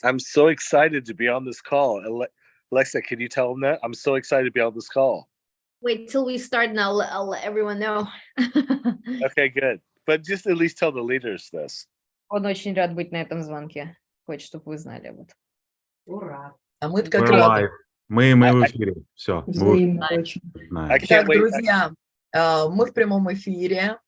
I'm so excited to be on this call. Alexa, can you tell them that? I'm so excited to be on this call. Wait till we start and I'll let everyone know. Okay, good. But just at least tell the leaders this. Он очень рад быть на этом звонке. Хочет, чтобы вы знали об этом. Ура. А мы как We're рады. live. Мы в эфире. Все. I can't Так, wait. друзья, мы в прямом эфире.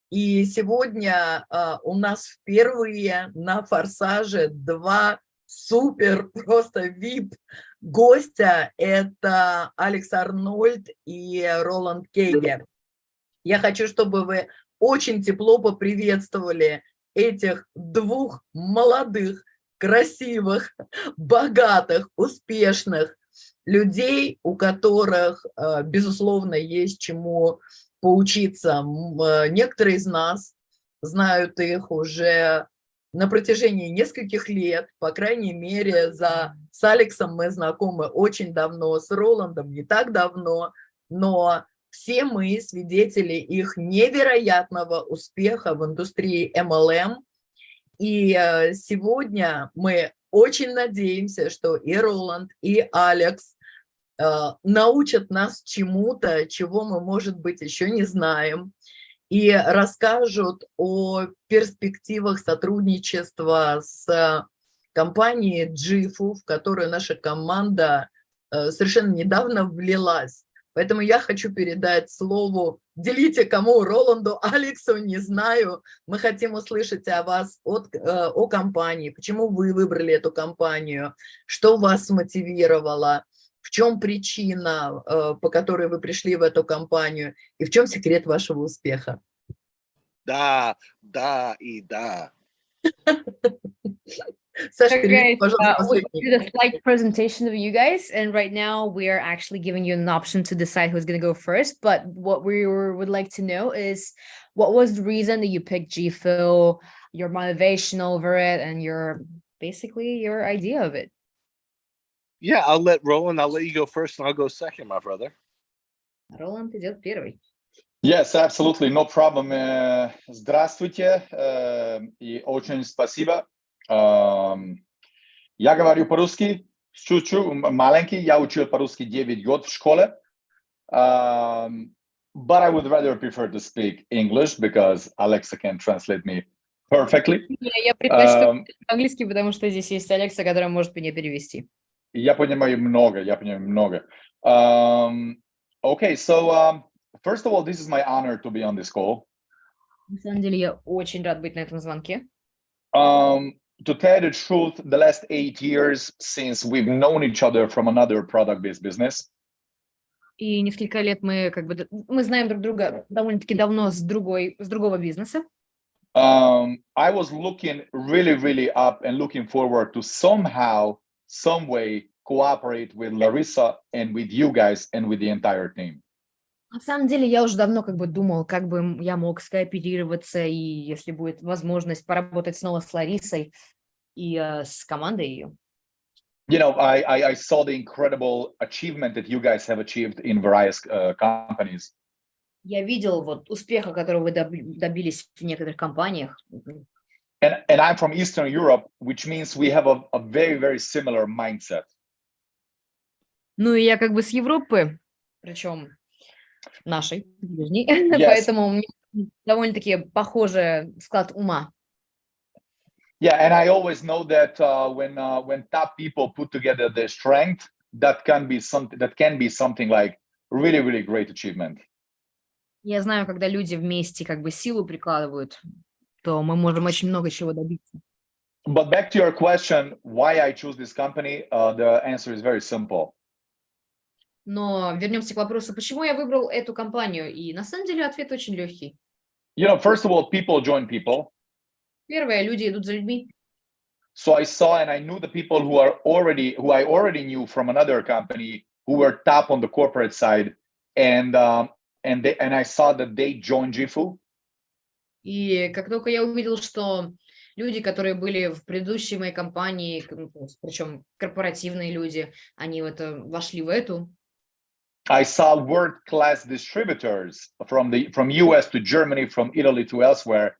И сегодня у нас впервые на «Форсаже» два супер просто VIP гостя. Это Алекс Арнольд и Роланд KEGYE. Я хочу, чтобы вы очень тепло поприветствовали этих двух молодых, красивых, богатых, успешных людей, у которых, безусловно, есть чему поучиться. Некоторые из нас знают их уже на протяжении нескольких лет, по крайней мере, с Алексом мы знакомы очень давно, с Роландом не так давно, но все мы свидетели их невероятного успеха в индустрии MLM. И сегодня мы очень надеемся, что и Роланд, и Алекс научат нас чему-то, чего мы, может быть, еще не знаем, и расскажут о перспективах сотрудничества с компанией jifu, в которую наша команда совершенно недавно влилась. Поэтому я хочу передать слово, делите кому, Роланду, Алексу, не знаю. Мы хотим услышать о вас, о компании, почему вы выбрали эту компанию, что вас мотивировало, в чем причина, по которой вы пришли в эту компанию, и в чем секрет вашего успеха? Да, да и да. Саша, So guys, пожалуйста, we последний. did a slight presentation of you guys, and right now we are actually giving you an option to decide who's going to go first. But what we would like to know is, what was the reason that you picked jifu, your motivation over it, and basically your idea of it? Yeah, I'll let you go first, and I'll go second, my brother. Роланд идет первый. Yes, absolutely, no problem. Здравствуйте и очень спасибо. Я говорю по-русски, чуть-чуть, маленький, я учил по-русски 9 год в школе. But I would rather prefer to speak English because Alexa can translate me perfectly. Я предпочитаю английский, потому что здесь есть Алекса, которая может меня перевести. Я понимаю много. Okay, so first of all, this is my honor to be on this call. На самом деле, я очень рад быть на этом звонке. To tell the truth, the last 8 years since we've known each other from another product-based business. И несколько лет мы знаем друг друга довольно-таки давно с другого бизнеса. I was looking really up and looking forward to somehow, some way cooperate with Larissa and with you guys and with the entire team. На самом деле, я уже давно думал, как бы я мог скооперироваться, и если будет возможность поработать снова с Ларисой и с командой ее. You know, I saw the incredible achievement that you guys have achieved in various companies. Я видел успеха, которого вы добились в некоторых компаниях. And I'm from Eastern Europe, which means we have a very similar mindset. Ну и я с Европы, причем нашей, ближней, Yes. поэтому у меня довольно-таки похожий склад ума. Yeah, and I always know that when top people put together their strength, that can be something like really great achievement. Я знаю, когда люди вместе силу прикладывают, то мы можем очень много чего добиться. But back to your question, why I choose this company, the answer is very simple. Но вернемся к вопросу, почему я выбрал эту компанию. И на самом деле ответ очень легкий. You know, first of all, people join people. Первое, люди идут за людьми. So I saw and I knew the people who I already knew from another company who were top on the corporate side, and I saw that they joined jifu. И как только я увидел, что люди, которые были в предыдущей моей компании, причем корпоративные люди, они вошли в эту. I saw world-class distributors from US to Germany, from Italy to elsewhere,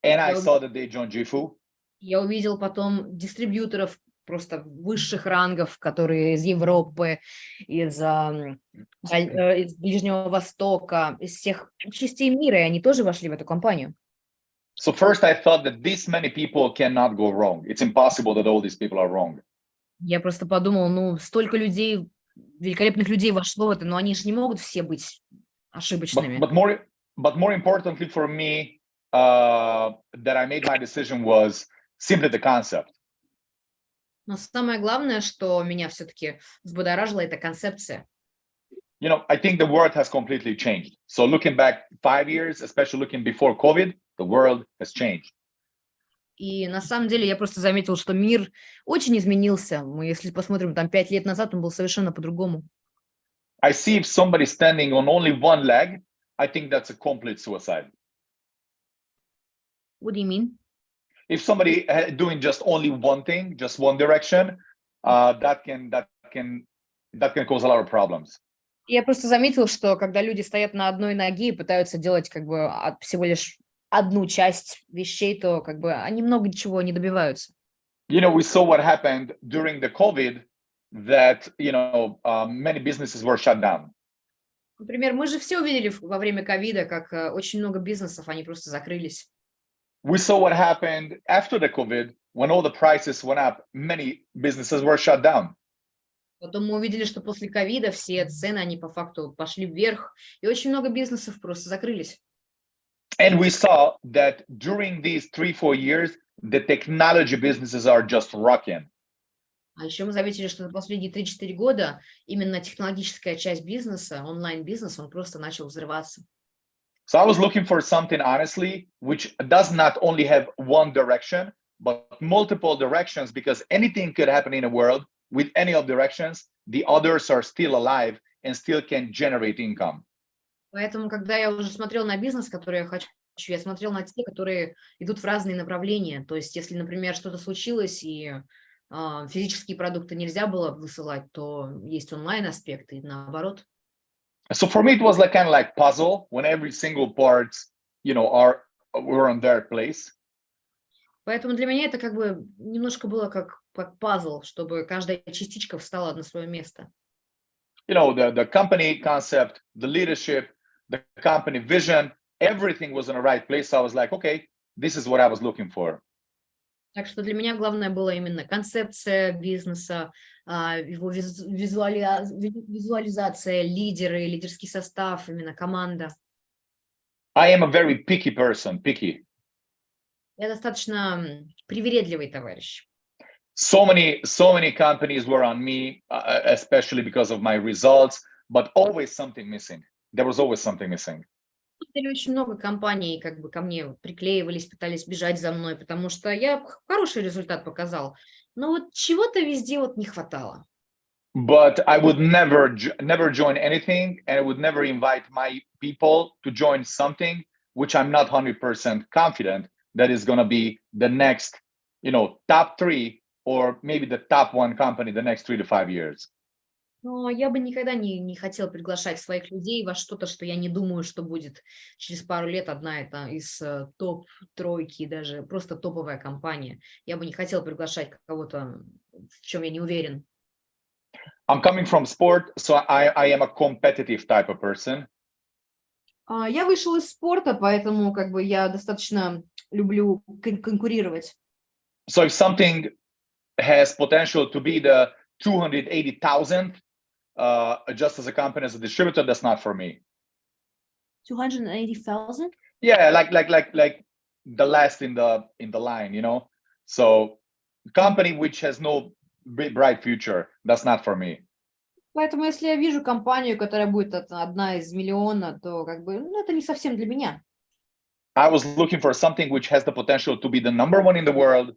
and I saw that they joined jifu. Я увидел потом дистрибьюторов просто высших рангов, которые из Европы, из Ближнего Востока, из всех частей мира, и они тоже вошли в эту компанию. So first I thought that this many people cannot go wrong. It's impossible that all these people are wrong. Я просто подумала, ну, столько людей, великолепных людей вошло в это, но они же не могут все быть ошибочными. But more importantly for me, that I made my decision was simply the concept. Но самое главное, что меня все-таки взбудоражило, это концепция. You know, I think the world has completely changed. So looking back 5 years, especially looking before COVID, the world has changed. И на самом деле я просто заметила, что мир очень изменился. Мы, если посмотрим там 5 лет назад, он был совершенно по-другому. I see if somebody's standing on only one leg, I think that's a complete suicide. What do you mean? If somebody doing just only one thing, just one direction, that can cause a lot of problems. Я просто заметила, что когда люди стоят на одной ноге и пытаются делать как бы всего лишь одну часть вещей, то как бы они много чего не добиваются. You know, we saw what happened during the COVID, that, you know, many businesses were shut down. Например, мы же все увидели во время ковида, как очень много бизнесов, они просто закрылись. We saw what happened after the COVID, when all the prices went up, many businesses were shut down. Потом мы увидели, что после ковида все цены, они по факту пошли вверх, и очень много бизнесов просто закрылись. And we saw that during these 3-4 years, the technology businesses are just rocking. А еще мы заметили, что за последние 3-4 года именно технологическая часть бизнеса, онлайн-бизнес, он просто начал взрываться. So I was looking for something, honestly, which does not only have one direction, but multiple directions, because anything could happen in a world with any of directions, the others are still alive and still can generate income. Поэтому, когда я уже смотрела на бизнес, который я хочу, я смотрела на те, которые идут в разные направления. То есть, если, например, что-то случилось и физические продукты нельзя было высылать, то есть онлайн-аспект и наоборот. So for me, it was like kind of like puzzle when every single parts, you know, were on their place. Поэтому для меня это как бы немножко было как пазл, чтобы каждая частичка встала на свое место. You know, the company concept, the leadership, the company vision, everything was in the right place. So I was like, okay, this is what I was looking for. Так что для меня главное было именно концепция бизнеса, его визуализация, лидеры, лидерский состав, именно команда. I am a very picky person, picky. Я достаточно привередливый товарищ. So many companies were on me, especially because of my results, but always something missing. There was always something missing. Очень много компаний как бы ко мне приклеивались, пытались бежать за мной, потому что я хороший результат показал. Но вот чего-то везде вот не хватало. But I would never join anything, and I would never invite my people to join something which I'm not 100% confident that is going to be the next, you know, top 3 or maybe the top 1 company the next 3 to 5 years. Но я бы никогда не хотела приглашать своих людей во что-то, что я не думаю, что будет через пару лет одна из топ-тройки, даже просто топовая компания. Я бы не хотела приглашать кого-то, в чем я не уверен. I'm coming from sport, so I am a competitive type of person. Я вышел из спорта, поэтому как бы я достаточно люблю конкурировать. So if something has potential to be the 280,000, just as a company, as a distributor, that's not for me. 280,000? Yeah, like the last in the line, you know. So company which has no bright future, that's not for me. Поэтому если я вижу компанию, которая будет одна из миллиона, то как бы это не совсем для меня. I was looking for something which has the potential to be the number 1 in the world,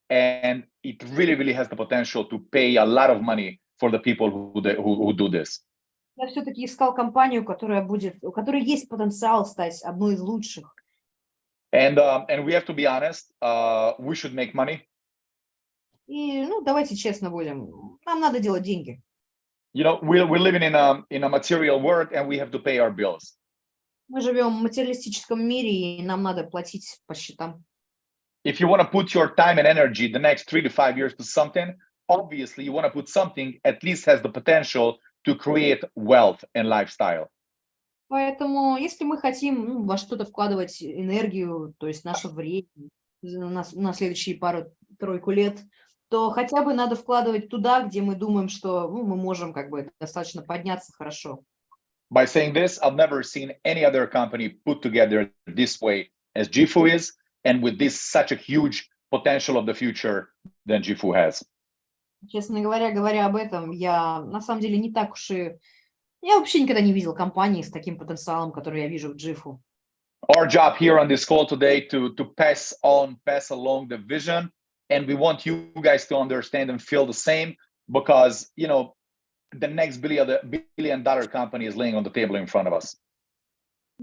and it really has the potential to pay a lot of money for the people who do this. Я все-таки искал компанию, у которой есть потенциал стать одной из лучших. And we have to be honest, we should make money. И, давайте честно будем, нам надо делать деньги. You know, we're living in a material world, and we have to pay our bills. Мы живем в материалистическом мире, и нам надо платить по счетам. If you want to put your time and energy the next 3 to 5 years to something, obviously you want to put something at least has the potential to create wealth and lifestyle. Поэтому, если мы хотим во что-то вкладывать энергию, то есть наше время на следующие пару-тройку лет, то хотя бы надо вкладывать туда, где мы думаем, что мы можем как бы достаточно подняться хорошо. By saying this, I've never seen any other company put together this way as jifu is, and with this such a huge potential of the future than jifu has. Честно говоря об этом, я на самом деле не так уж и... Я вообще никогда не видел компании с таким потенциалом, который я вижу в jifu. Our job here on this call today to pass along the vision, and we want you guys to understand and feel the same, because you know the next billion-dollar company is laying on the table in front of us.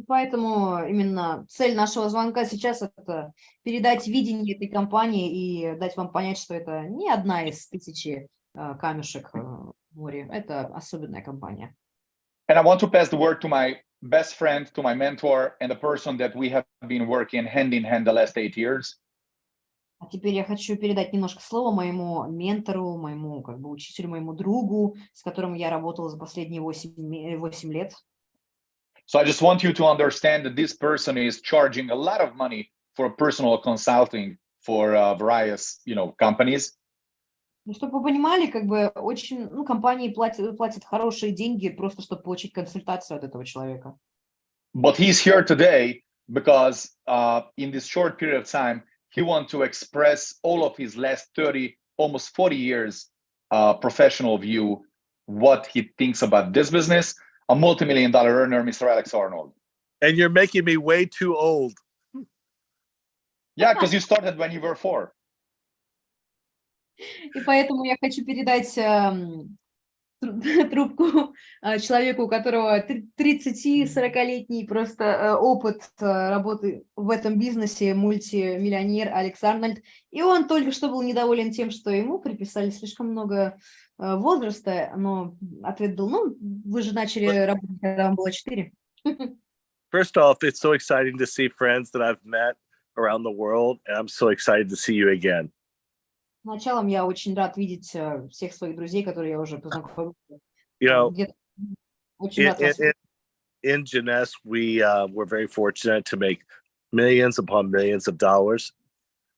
Поэтому именно цель нашего звонка сейчас — это передать видение этой компании и дать вам понять, что это не одна из тысячи камешек в море, это особенная компания. And I want to pass the word to my best friend, to my mentor, and the person that we have been working hand in hand the last 8 years. А теперь я хочу передать немножко слова моему ментору, моему как бы учителю, моему другу, с которым я работала за последние 8 лет. So I just want you to understand that this person is charging a lot of money for personal consulting for various, companies. Чтобы вы понимали, как бы очень, компании платят хорошие деньги просто, чтобы получить консультацию от этого человека. But he's here today because in this short period of time, he wants to express all of his last 30, almost 40 years professional view, what he thinks about this business. A multi-million-dollar earner, Mr. Alex Arnold. And you're making me way too old. Yeah, because you started when you were 4. И поэтому я хочу передать трубку человеку, у которого 30-40-летний просто опыт работы в этом бизнесе, мультимиллионер Алекс Арнольд. И он только что был недоволен тем, что ему приписали слишком много возраста, но ответ был, вы же начали работать, когда вам было 4. First off, it's so exciting to see friends that I've met around the world, and I'm so excited to see you again. Началом я очень рад видеть всех своих друзей, которые я уже познакомился. Очень рад вас. In Jeunesse, we're very fortunate to make millions upon millions of dollars.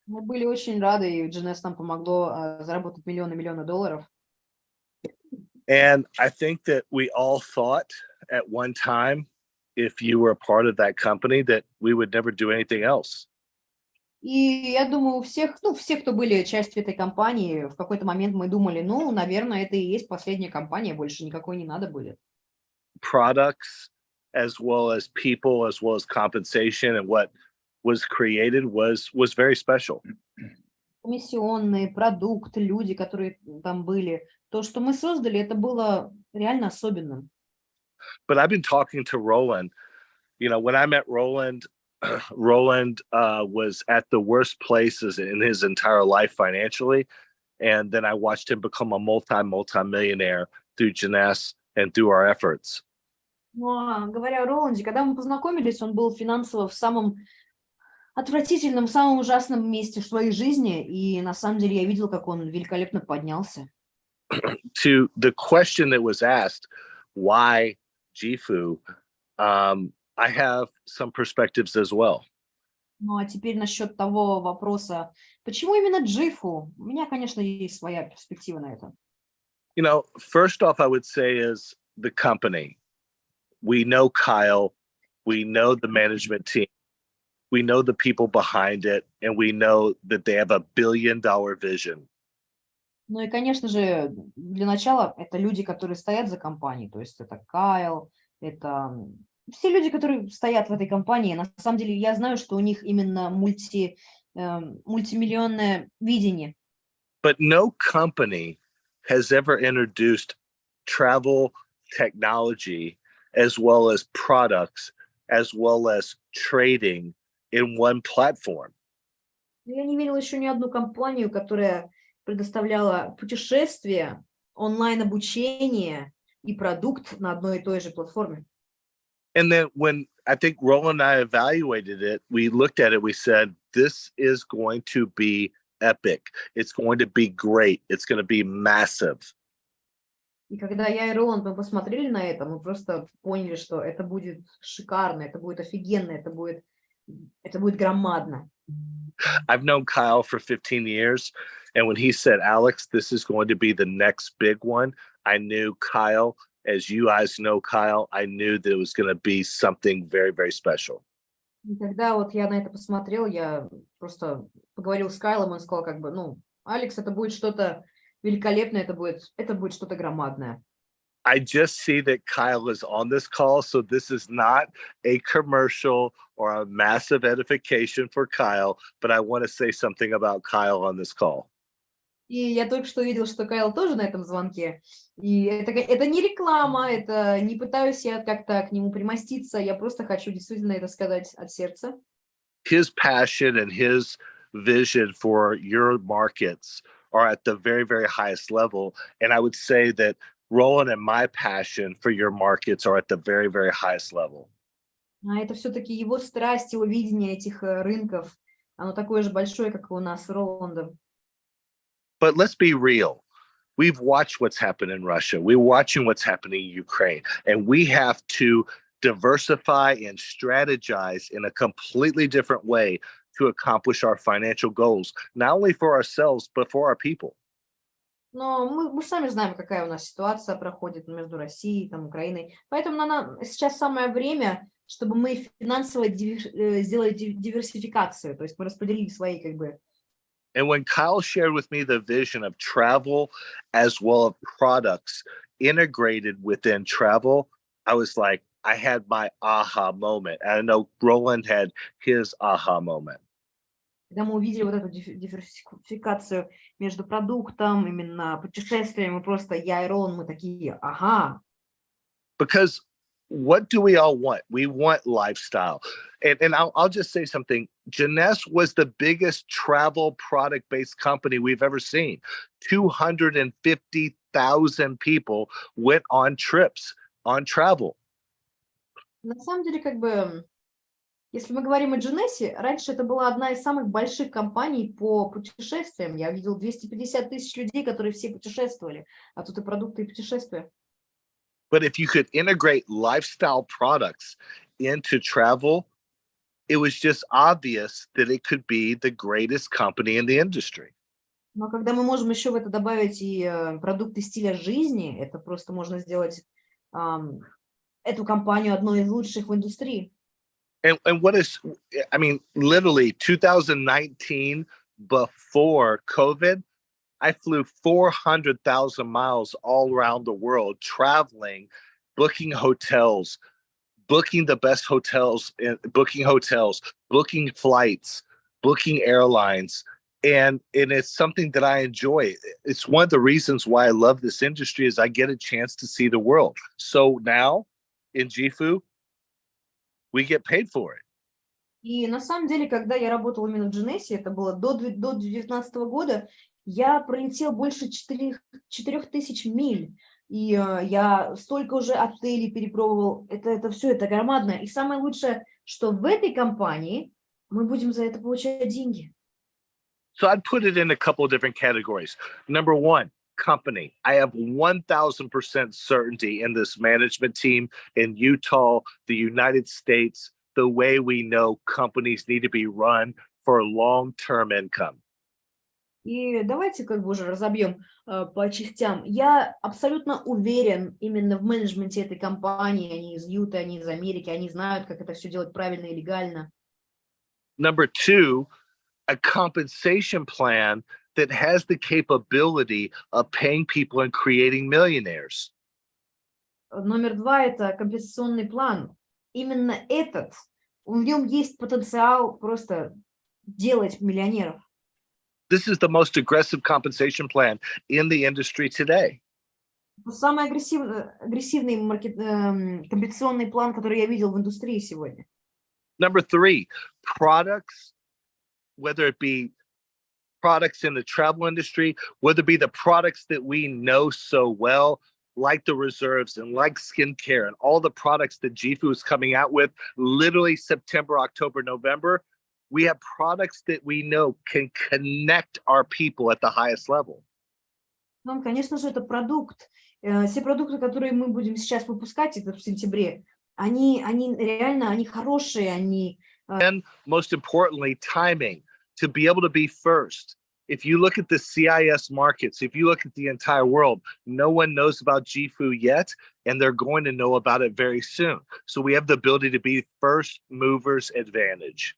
Мы были очень рады, и Jeunesse нам помогло заработать миллионы долларов. And I think that we all thought at one time, if you were a part of that company, that we would never do anything else. И я думаю, у всех, кто были частью этой компании, в какой-то момент мы думали, наверное, это и есть последняя компания, больше никакой не надо будет. Products, as well as people, as well as compensation, and what was created was very special. Комиссионные, продукты, люди, которые там были. То, что мы создали, это было реально особенным. But I've been talking to Roland. When I met Roland, Roland was at the worst places in his entire life financially. And then I watched him become a multi-millionaire through Jeunesse and through our efforts. Говоря о Роланде, когда мы познакомились, он был финансово в самом отвратительном, самом ужасном месте в своей жизни. И на самом деле я видел, как он великолепно поднялся. To the question that was asked, why jifu? I have some perspectives as well. А теперь насчет того вопроса, почему именно jifu? У меня, конечно, есть своя перспектива на это. First off, I would say is the company. We know Kyle, we know the management team, we know the people behind it, and we know that they have a $1 billion vision. И, конечно же, для начала это люди, которые стоят за компанией, то есть это Кайл, это все люди, которые стоят в этой компании. На самом деле я знаю, что у них именно мультимиллионное видение. But no company has ever introduced travel technology as well as products, as well as trading in one platform. Я не видела еще ни одну компанию, которая предоставляла путешествия, онлайн-обучение и продукт на одной и той же платформе. And then when I think Roland and I evaluated it, we looked at it, we said, this is going to be epic. It's going to be great. It's going to be massive. И когда я и Роланд, мы посмотрели на это, мы просто поняли, что это будет шикарно, это будет офигенно, это будет громадно. I've known Kyle for 15 years, and when he said, Alex, this is going to be the next big one, I knew Kyle, as you guys know Kyle, I knew that it was going to be something very, very special. И когда вот я на это посмотрел, я просто поговорил с Кайлом, он сказал как бы, ну, Алекс, это будет что-то великолепное, это будет что-то громадное. I just see that Kyle is on this call, so this is not a commercial or a massive edification for Kyle, but I want to say something about Kyle on this call. И я только что видел, что Кайл тоже на этом звонке. И это не реклама, это не пытаюсь я как-то к нему примоститься, я просто хочу действительно это сказать от сердца. His passion and his vision for your markets are at the very, very highest level. And I would say that Roland and my passion for your markets are at the very, very highest level. А это все-таки его страсть, его видение этих рынков, оно такое же большое, как и у нас с Роландом. But let's be real. We've watched what's happened in Russia. We're watching what's happening in Ukraine. And we have to diversify and strategize in a completely different way to accomplish our financial goals, not only for ourselves, but for our people. Но мы сами знаем, какая у нас ситуация проходит между Россией и Украиной. Поэтому сейчас самое время, чтобы мы финансово сделали диверсификацию. То есть мы распределили свои как бы. And when Kyle shared with me the vision of travel as well as products integrated within travel, I was like, I had my aha moment. And I know Roland had his aha moment. Когда мы увидели вот эту диверсификацию между продуктом, именно путешествием, мы просто, я и Роланд, мы такие, ага. Because what do we all want? We want lifestyle. And I'll just say something. Jeunesse was the biggest travel product-based company we've ever seen. 250,000 people went on trips, on travel. На самом деле, как бы, если мы говорим о Джинесе, раньше это была одна из самых больших компаний по путешествиям. Я видел 250 тысяч людей, которые все путешествовали, а тут и продукты, и путешествия. But if you could integrate lifestyle products into travel, it was just obvious that it could be the greatest company in the industry. Но когда мы можем еще в это добавить и продукты стиля жизни, это просто можно сделать эту компанию одной из лучших в индустрии. And what is, I mean, literally 2019, before COVID, I flew 400,000 miles all around the world, traveling, booking hotels, booking the best hotels, booking flights, booking airlines. And it's something that I enjoy. It's one of the reasons why I love this industry is I get a chance to see the world. So now in jifu, we get paid for it. И на самом деле, когда я работала именно в Джинесе, это было до 2019 года, я пролетел больше 4000 миль. И я столько уже отелей перепробовал. Это все, это громадно. И самое лучшее, что в этой компании мы будем за это получать деньги. So I'd put it in a couple of different categories. Number one, company. I have 1000% certainty in this management team in Utah, the United States, the way we know companies need to be run for long-term income. И давайте как бы уже разобьем по частям. Я абсолютно уверен именно в менеджменте этой компании. Они из Юты, они из Америки, они знают, как это все делать правильно и легально. Number two, a compensation plan that has the capability of paying people and creating millionaires. Номер два – это компенсационный план. Именно этот, в нем есть потенциал просто делать миллионеров. This is the most aggressive compensation plan in the industry today. Самый агрессивный компенсационный план, который я видел в индустрии сегодня. Number three, products, whether it be products in the travel industry, whether it be the products that we know so well, like the reserves and like skincare and all the products that jifu is coming out with, literally September, October, November, We have products that we know can connect our people at the highest level. Ну, конечно же, это продукт. Все продукты, которые мы будем сейчас выпускать, это в сентябре, они реально, они хорошие, они... And most importantly, timing, to be able to be first. If you look at the CIS markets, if you look at the entire world, no one knows about jifu yet, and they're going to know about it very soon. So we have the ability to be first movers advantage.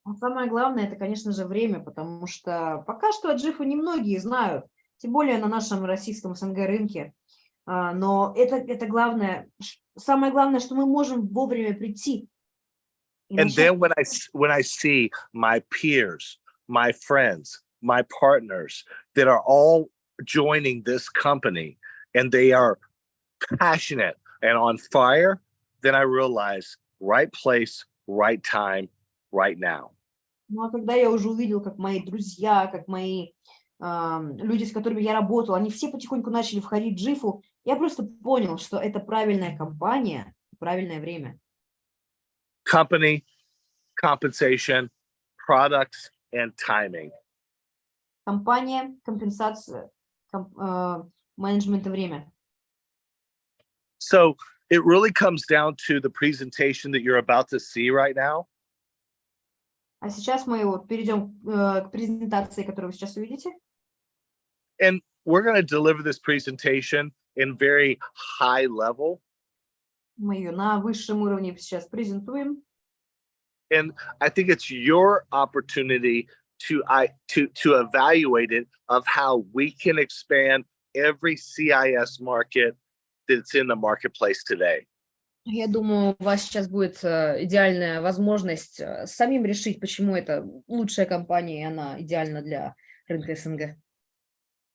А самое главное, это, конечно же, время, потому что пока что о jifu немногие знают, тем более на нашем российском СНГ рынке. Но это главное, самое главное, что мы можем вовремя прийти. And then when I see my peers, my friends, my partners that are all joining this company and they are passionate and on fire, then I realize right place, right time, right now. Ну, а когда я уже увидел, как мои друзья, как мои люди, с которыми я работал, они все потихоньку начали входить в jifu, я просто понял, что это правильная компания, правильное время. Company, compensation, products, and timing. Компания, компенсация, менеджмент и время. So it really comes down to the presentation that you're about to see right now. А сейчас мы вот перейдем к презентации, которую вы сейчас увидите. And we're going to deliver this presentation in very high level. Мы ее на высшем уровне сейчас презентуем. And I think it's your opportunity to evaluate it of how we can expand every CIS market that's in the marketplace today. Я думаю, у вас сейчас будет идеальная возможность самим решить, почему это лучшая компания, и она идеальна для рынка СНГ.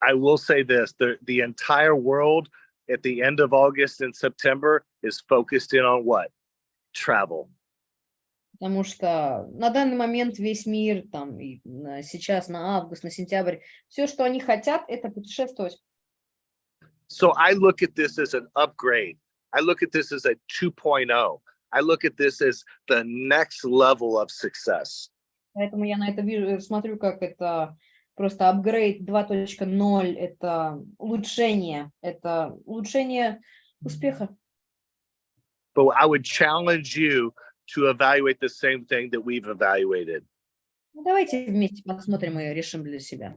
I will say this, the entire world at the end of August and September is focused in on what? Travel. Потому что на данный момент весь мир, там, и сейчас на август, на сентябрь, все, что они хотят, это путешествовать. So I look at this as an upgrade. I look at this as a 2.0. I look at this as the next level of success. Поэтому я на это вижу, смотрю, как это просто апгрейд 2.0, это улучшение успеха. But I would challenge you to evaluate the same thing that we've evaluated. Ну, давайте вместе посмотрим и решим для себя.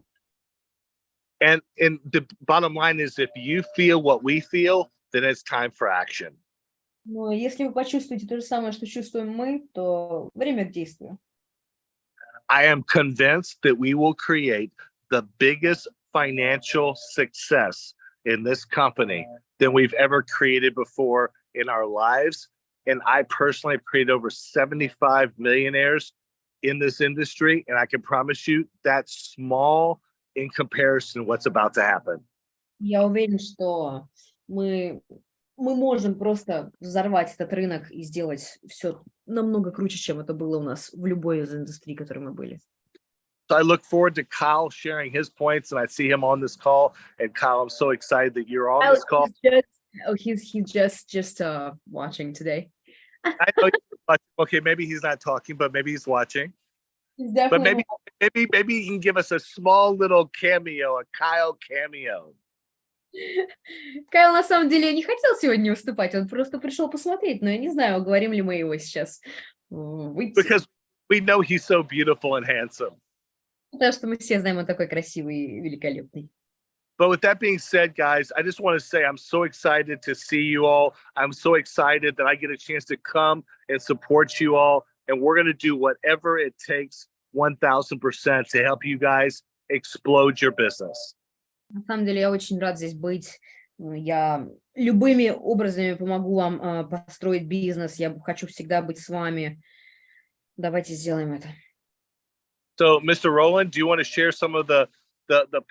And the bottom line is, if you feel what we feel, then it's time for action. Но если вы почувствуете то же самое, что чувствуем мы, то время к действию. I am convinced that we will create the biggest financial success in this company than we've ever created before in our lives. And I personally have created over 75 millionaires in this industry. And I can promise you that's small in comparison to what's about to happen. Я уверен, что мы можем просто взорвать этот рынок и сделать все намного круче, чем это было у нас в любой из индустрий, в которой мы были. So I look forward to Kyle sharing his points, and I see him on this call. And Kyle, I'm so excited that you're on this call. He's just watching today. I know okay, maybe he's not talking, but maybe he's watching. He's But definitely maybe he can give us a small little cameo, a Kyle cameo. Кайл на самом деле не хотел сегодня выступать, он просто пришел посмотреть, но я не знаю, уговорим ли мы его сейчас выйти. Because we know he's so beautiful and handsome. Потому что мы все знаем, он такой красивый и великолепный. But with that being said, guys, I just want to say I'm so excited to see you all. I'm so excited that I get a chance to come and support you all. And we're going to do whatever it takes 1000% to help you guys explode your business. На самом деле я очень рад здесь быть. Я любыми образами помогу вам построить бизнес. Я хочу всегда быть с вами. Давайте сделаем это. So, Mr. Roland, do you want to share some of the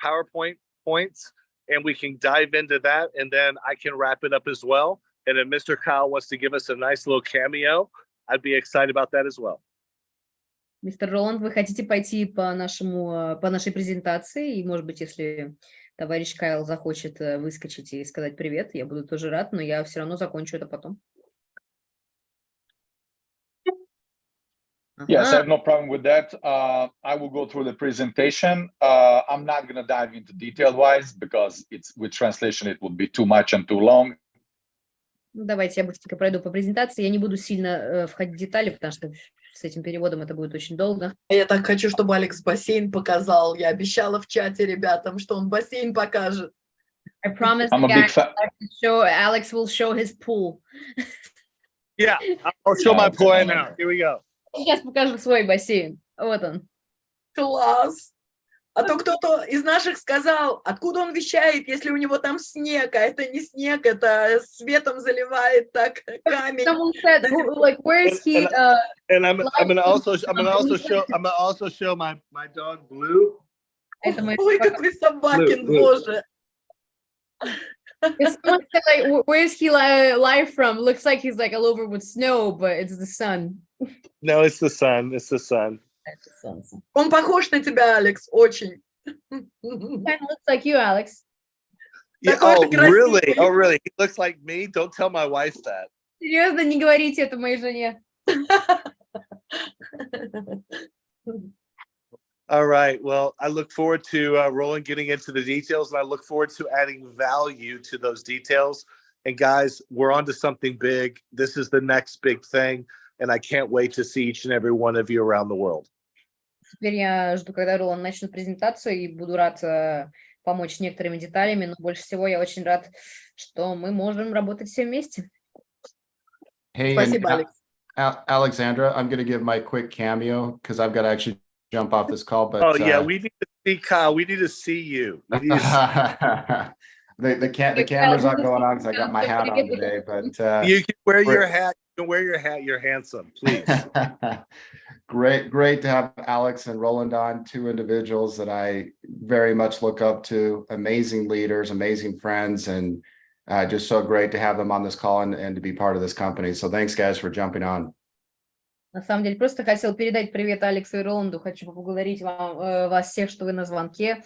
PowerPoint points? And we can dive into that, and then I can wrap it up as well. And if Mr. Kyle wants to give us a nice little cameo, I'd be excited about that as well. Мистер Роланд, вы хотите пойти по нашей презентации? И, может быть, если товарищ Кайл захочет выскочить и сказать привет, я буду тоже рад, но я все равно закончу это потом. Yes, I Ага. have no problem with that. I will go through the presentation. I'm not going to dive into detail-wise because it's with translation, it would be too much and too long. Ну, давайте я быстренько пройду по презентации. Я не буду сильно входить в детали, потому что с этим переводом это будет очень долго. Я так хочу, чтобы Алекс бассейн показал. Я обещала в чате ребятам, что он бассейн покажет. I promise I'm a guys, big fan. Alex will show his pool. Yeah, I'll show my pool right now. Here we go. Сейчас покажу свой бассейн. Вот он. Класс! А то кто-то из наших сказал, откуда он вещает, если у него там снег, а это не снег, это светом заливает так камень. Someone said, like, where is he? And I'm gonna also show my dog Blue. Это мой- Ой, какой собакин, Blue. боже. Someone said, like, where is he live from? Looks like he's like all over with snow, but it's the sun. No, it's the sun. It's the sun. Это солнце. Он похож на тебя, Алекс, очень. Kind of looks like you, Alex. Yeah, Такой oh, же красивый. really? Oh, really? He looks like me? Don't tell my wife that. Серьезно, не говорите это моей жене. All right. Well, I look forward to Roland getting into the details, and I look forward to adding value to those details. And guys, we're on to something big. This is the next big thing, and I can't wait to see each and every one of you around the world. Теперь я жду, когда Роланд начнет презентацию, и буду рад помочь некоторыми деталями, но больше всего я очень рад, что мы можем работать все вместе. Hey, Спасибо, and Алекс. Alexandra, I'm going to give my quick cameo because I've got to actually jump off this call. But Oh yeah, we need to see Kyle. We need to see you. We need to the camera's not going on because I got my hat on today. But you can wear your we're- hat. You can wear your hat. You're handsome. Please. great to have Alex and Roland on, two individuals that I very much look up to, amazing leaders, amazing friends, and just so great to have them on this call and to be part of this company. So thanks guys for jumping on. На самом деле, просто хотел передать привет Алексу и Роланду. Хочу поблагодарить вас всех, что вы на звонке.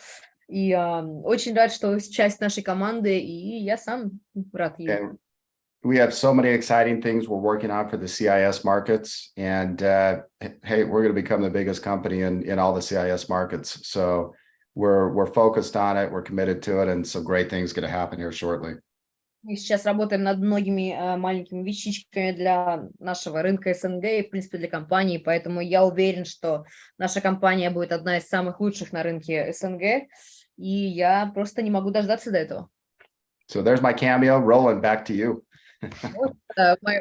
И очень рад, что вы часть нашей команды, и я сам рад ей. And we have so many exciting things we're working on for the CIS markets. And hey, we're going to become the biggest company in all the CIS markets. So we're focused on it. We're committed to it. And some great things going to happen here shortly. Мы сейчас работаем над многими маленькими вещичками для нашего рынка СНГ и, в принципе, для компании. Поэтому я уверен, что наша компания будет одна из самых лучших на рынке СНГ. И я просто не могу дождаться до этого. So there's my cameo. Roland, back to you. Вот,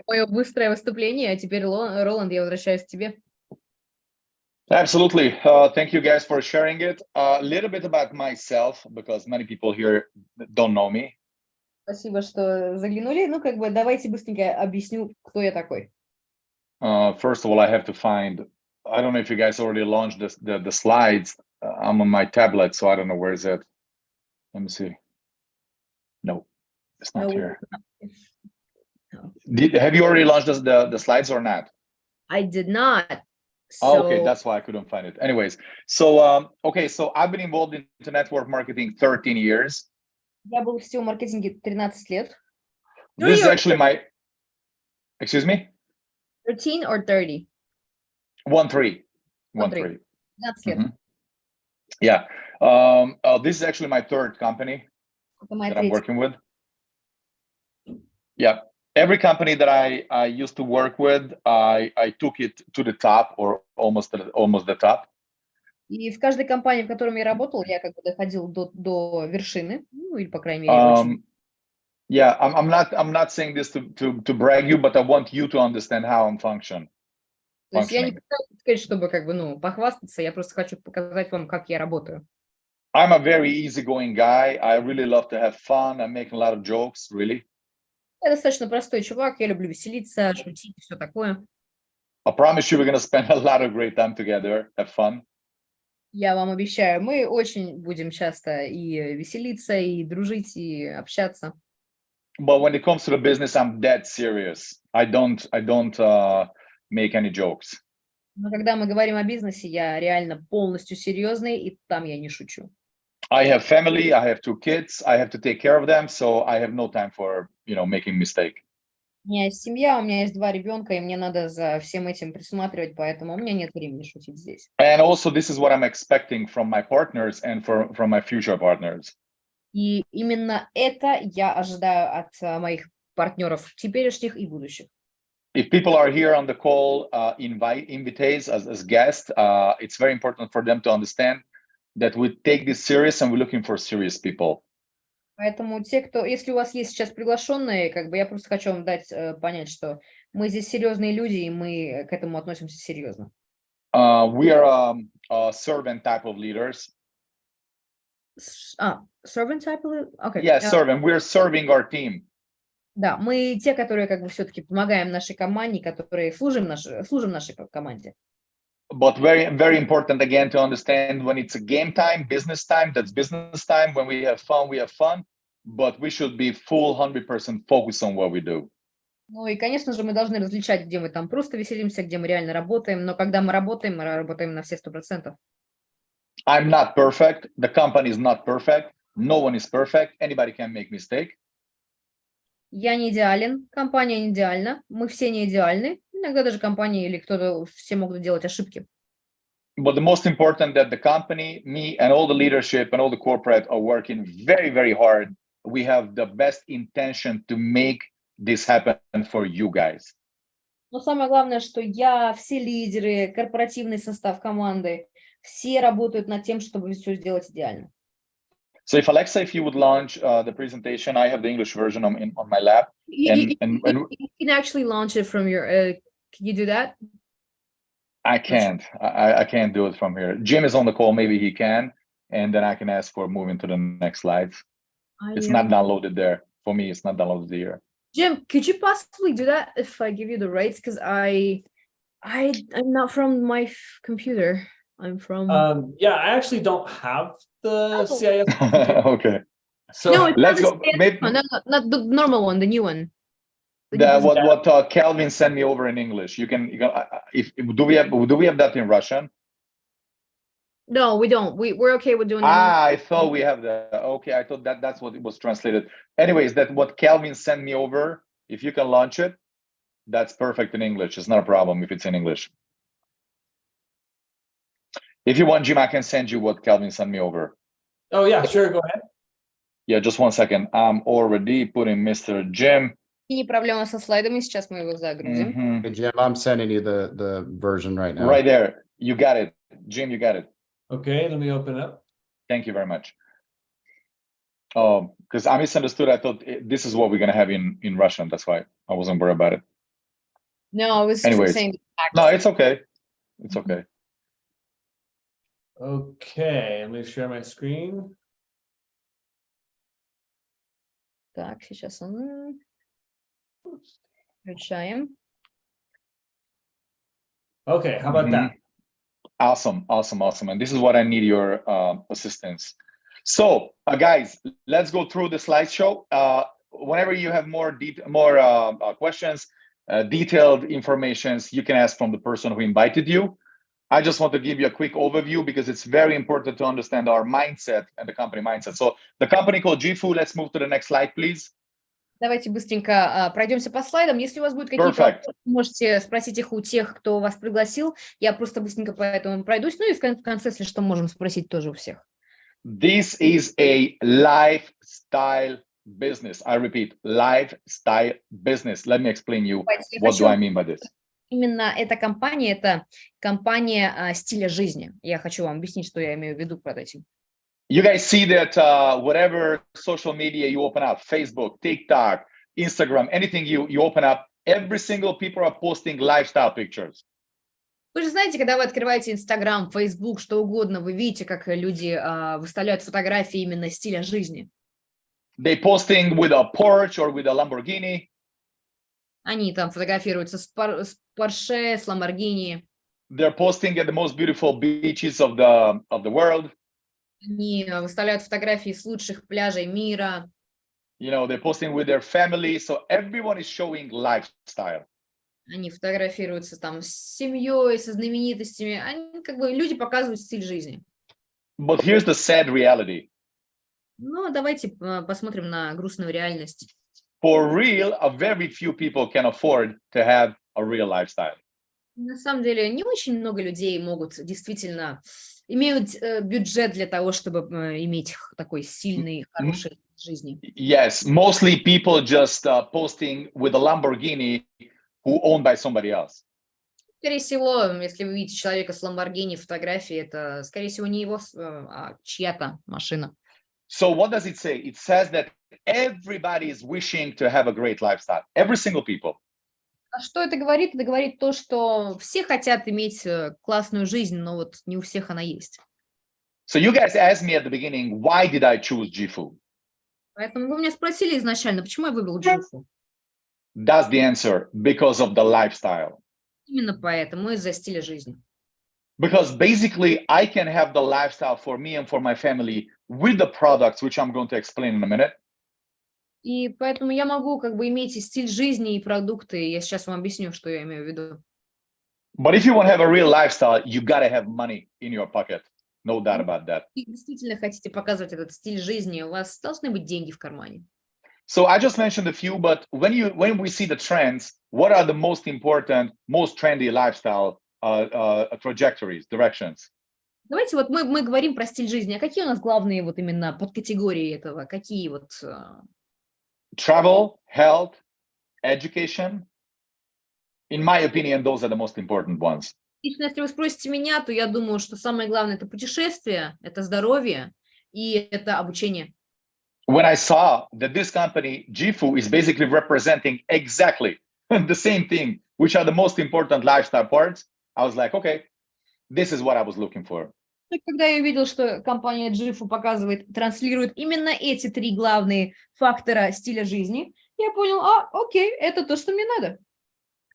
мое быстрое выступление. А теперь, Роланд, я возвращаюсь к тебе. Absolutely. Thank you guys for sharing it. A little bit about myself, because many people here don't know me. Спасибо, что заглянули. Ну, как бы, давайте быстренько объясню, кто я такой. First of all, I have to find, I don't know if you guys already launched the slides. I'm on my tablet, so I don't know where is it. Let me see. No, it's not here. Have you already launched the slides or not? I did not. Oh, okay, that's why I couldn't find it. Anyways, so okay, so I've been involved into network marketing 13 years. Я был в сетевом маркетинге 13 лет. This is actually my, excuse me? 13 or 30? 13. 13 лет. Yeah. This is actually my third company Это моя that I'm третья. working with. Yeah. Every company that I used to work with, I took it to the top or almost the top. И в каждой компании, в которой я работал, я как бы доходил до вершины, ну или по крайней мере очень. Yeah, I'm not saying this to brag you, but I want you to understand how I'm functioning. То есть я не пытаюсь сказать, чтобы как бы, ну, похвастаться, я просто хочу показать вам, как я работаю. I'm a very easygoing guy. I really love to have fun. I'm making a lot of jokes, really. Я достаточно простой чувак, я люблю веселиться, шутить и все такое. I promise you we're going to spend a lot of great time together, have fun. Я вам обещаю, мы очень будем часто и веселиться, и дружить, и общаться. But when it comes to the business, I'm dead serious. I don't make any jokes. Но когда мы говорим о бизнесе, я реально полностью серьезный, и там я не шучу. I have family, I have 2 kids, I have to take care of them, so I have no time for, making mistake. У меня есть семья, у меня есть 2 ребенка, и мне надо за всем этим присматривать, поэтому у меня нет времени шутить здесь. And also, this is what I'm expecting from my partners and from my future partners. И именно это я ожидаю от моих партнеров теперешних и будущих. If people are here on the call, invitees as guests, it's very important for them to understand that we take this serious and we're looking for serious people. Поэтому те, кто, если у вас есть сейчас приглашенные, как бы я просто хочу вам дать понять, что мы здесь серьезные люди, и мы к этому относимся серьезно. We are servant type of leaders. Servant type of... Okay. Yeah, servant. We're serving our team. Да, мы те, которые как бы все-таки помогаем нашей команде, которые служим нашей команде. But very, very important again to understand when it's a game time, business time, that's business time. When we have fun, we have fun. But we should be full 100% focused on what we do. Ну и, конечно же, мы должны различать, где мы там просто веселимся, где мы реально работаем. Но когда мы работаем на все 100%. I'm not perfect. The company is not perfect. No one is perfect. Anybody can make mistake. Я не идеален, компания не идеальна, мы все не идеальны. Иногда даже компания или кто-то, все могут делать ошибки. But the most important that the company, me, and all the leadership and all the corporate are working very, very hard. We have the best intention to make this happen for you guys. Но самое главное, что я, все лидеры, корпоративный состав команды, все работают над тем, чтобы все сделать идеально. So if Alexa, if you would launch the presentation, I have the English version on my lap. You can actually launch it from your, can you do that? I can't. I can't do it from here. Jim is on the call. Maybe he can. And then I can ask for moving to the next slides. It's not downloaded there. For me, it's not downloaded here. Jim, could you possibly do that if I give you the rights? Because I'm not from my computer. I'm from... Yeah, I actually don't have the CIS. Okay. So no, it's let's not go. Maybe, not the normal one, the new one. What Calvin sent me over in English. You can if do we have that in Russian? No, we don't. We're okay with doing that. I thought we have that. Okay, I thought that's what it was translated. Anyways, that what Calvin sent me over. If you can launch it, that's perfect in English. It's not a problem if it's in English. If you want, Jim, I can send you what Calvin sent me over. Oh yeah, sure. Go ahead. Yeah, just 1 second. I'm already putting Mr. Jim. И не проблема со слайдами, сейчас мы его загрузим. Hey, Jim, I'm sending you the version right now. Right there. You got it. Jim, you got it. Okay, let me open up. Thank you very much. Because I misunderstood. I thought this is what we're going to have in Russian. That's why I wasn't worried about it. No, I was Anyways. saying... No, it's okay. It's okay. Okay, let me share my screen. Так, сейчас он... Включаем. Okay, how about that? Awesome. And this is what I need your assistance. So, guys, let's go through the slideshow. Whenever you have more questions, detailed informations, you can ask from the person who invited you. I just want to give you a quick overview because it's very important to understand our mindset and the company mindset. So the company called jifu. Let's move to the next slide, please. Давайте быстренько пройдемся по слайдам. Если у вас будут какие-то вопросы, можете спросить их у тех, кто вас пригласил. Я просто быстренько по этому пройдусь. Ну и в конце, если что, можем спросить тоже у всех. This is a lifestyle business. I repeat, lifestyle business. Let me explain you what do I mean by this. Именно эта компания, это компания стиля жизни. Я хочу вам объяснить, что я имею в виду под этим. You guys see that whatever social media you open up, Facebook, TikTok, Instagram, anything you open up, every single people are posting lifestyle pictures. Вы же знаете, когда вы открываете Instagram, Facebook, что угодно, вы видите, как люди выставляют фотографии именно стиля жизни. They posting with a Porsche or with a Lamborghini. Они там фотографируются с Porsche, с Lamborghini. They're posting at the most beautiful beaches of the world. Они выставляют фотографии с лучших пляжей мира. You know, they're posting with their family, so everyone is showing lifestyle. Они фотографируются там с семьей, со знаменитостями. Они как бы люди показывают стиль жизни. But here's the sad reality. Ну, давайте посмотрим на грустную реальность. for real, a very few people can afford to have a real lifestyle. На самом деле, не очень много людей могут действительно имеют бюджет для того, чтобы иметь такой сильный, хороший жизни. Yes, mostly people just posting with a Lamborghini who owned by somebody else. Скорее всего, если вы видите человека с Lamborghini фотографии, это, скорее всего, не его, а чья-то машина. So what does it say? It says that everybody is wishing to have a great lifestyle. Every single people. А что это говорит? Это говорит то, что все хотят иметь классную жизнь, но вот не у всех она есть. So you guys asked me at the beginning, why did I choose jifu? Поэтому вы меня спросили изначально, почему я выбрал jifu? That's the answer, because of the lifestyle. Именно поэтому, из-за стиля жизни. Because basically, I can have the lifestyle for me and for my family with the products, which I'm going to explain in a minute. И поэтому я могу как бы иметь и стиль жизни, и продукты. Я сейчас вам объясню, что я имею в виду. But if you want to have a real lifestyle, you got to have money in your pocket. No doubt about that. Если действительно хотите показывать этот стиль жизни, у вас должны быть деньги в кармане. So I just mentioned a few, but when we see the trends, what are the most important, most trendy lifestyle trajectories, directions? Давайте вот мы говорим про стиль жизни. А какие у нас главные вот именно подкатегории этого? Какие вот... Travel, health, education. In my opinion, those are the most important ones. Лично, если вы спросите меня, то я думаю, что самое главное – это путешествие, это здоровье и это обучение. When I saw that this company, jifu, is basically representing exactly the same thing, which are the most important lifestyle parts, I was like, okay, this is what I was looking for. Когда я увидел, что компания jifu показывает, транслирует именно эти три главные фактора стиля жизни, я понял, окей, это то, что мне надо.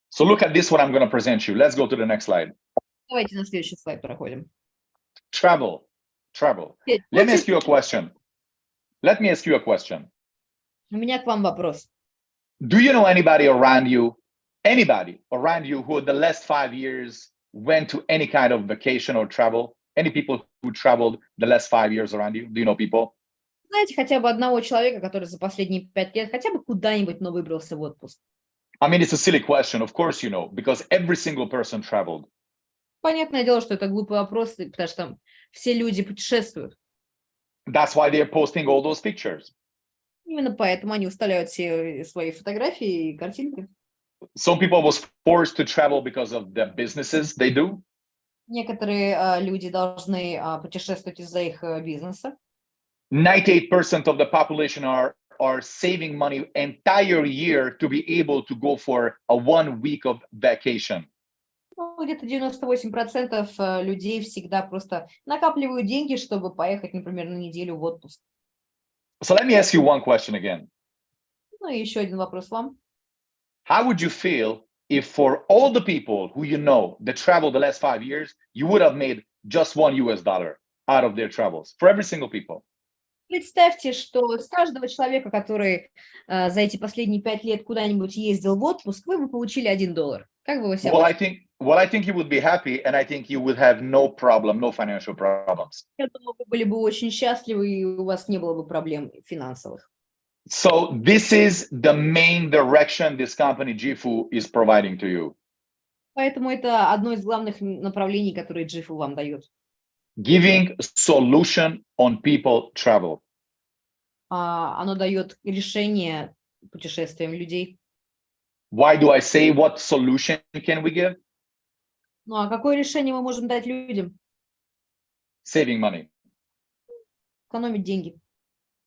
So look at this, what I'm going to present you. Let's go to the next slide. Давайте на следующий слайд проходим. Travel. Let me ask you a question. У меня к вам вопрос. Do you know anybody around you who in the last 5 years went to any kind of vacation or travel? Any people who traveled the last 5 years around you? Do you know people? Знаете хотя бы одного человека, который за последние 5 лет хотя бы куда-нибудь, но выбрался в отпуск? I mean, it's a silly question. Of course you know, because every single person traveled. Понятное дело, что это глупый вопрос, потому что там все люди путешествуют. That's why they're posting all those pictures. Именно поэтому они выставляют все свои фотографии и картинки. Some people was forced to travel because of the businesses they do. Некоторые люди должны путешествовать из-за их бизнеса. 98% of the population are saving money entire year to be able to go for a 1 week of vacation. Где-то 98% людей всегда просто накапливают деньги, чтобы поехать, например, на неделю в отпуск. So let me ask you one question again. Ну и еще один вопрос вам. How would you feel if for all the people who you know that traveled the last 5 years, you would have made just $1 out of their travels, for every single people? Представьте, что с каждого человека, который за эти последние 5 лет куда-нибудь ездил в отпуск, вы бы получили $1. Как бы вы себя... Well, I think you would be happy, and I think you would have no financial problems. Я думаю, вы были бы очень счастливы, и у вас не было бы проблем финансовых. So this is the main direction this company jifu is providing to you. Поэтому это одно из главных направлений, которые jifu вам дает. Giving solution on people travel. Оно дает решение путешествиям людей. Why do I say what solution can we give? Ну а какое решение мы можем дать людям? Saving money. Экономить деньги.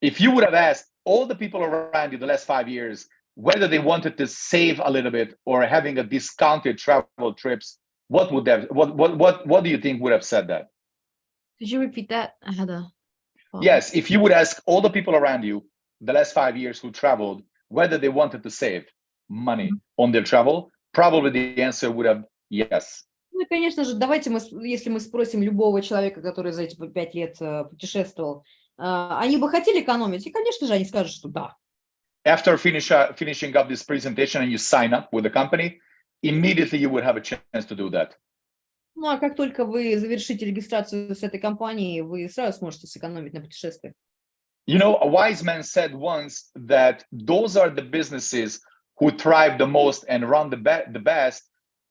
If you would have asked all the people around you the last 5 years whether they wanted to save a little bit or having a discounted travel trips, what do you think would have said that? Could you repeat that? Yes, if you would ask all the people around you the last 5 years who traveled whether they wanted to save money on their travel, probably the answer would have yes. Ну, конечно же, давайте если мы спросим любого человека, который за эти 5 лет путешествовал, они бы хотели экономить, и, конечно же, они скажут, что да. After finishing up this presentation and you sign up with the company, immediately you would have a chance to do that. Ну, а как только вы завершите регистрацию с этой компанией, вы сразу сможете сэкономить на путешествии. You know, a wise man said once that those are the businesses who thrive the most and run the best,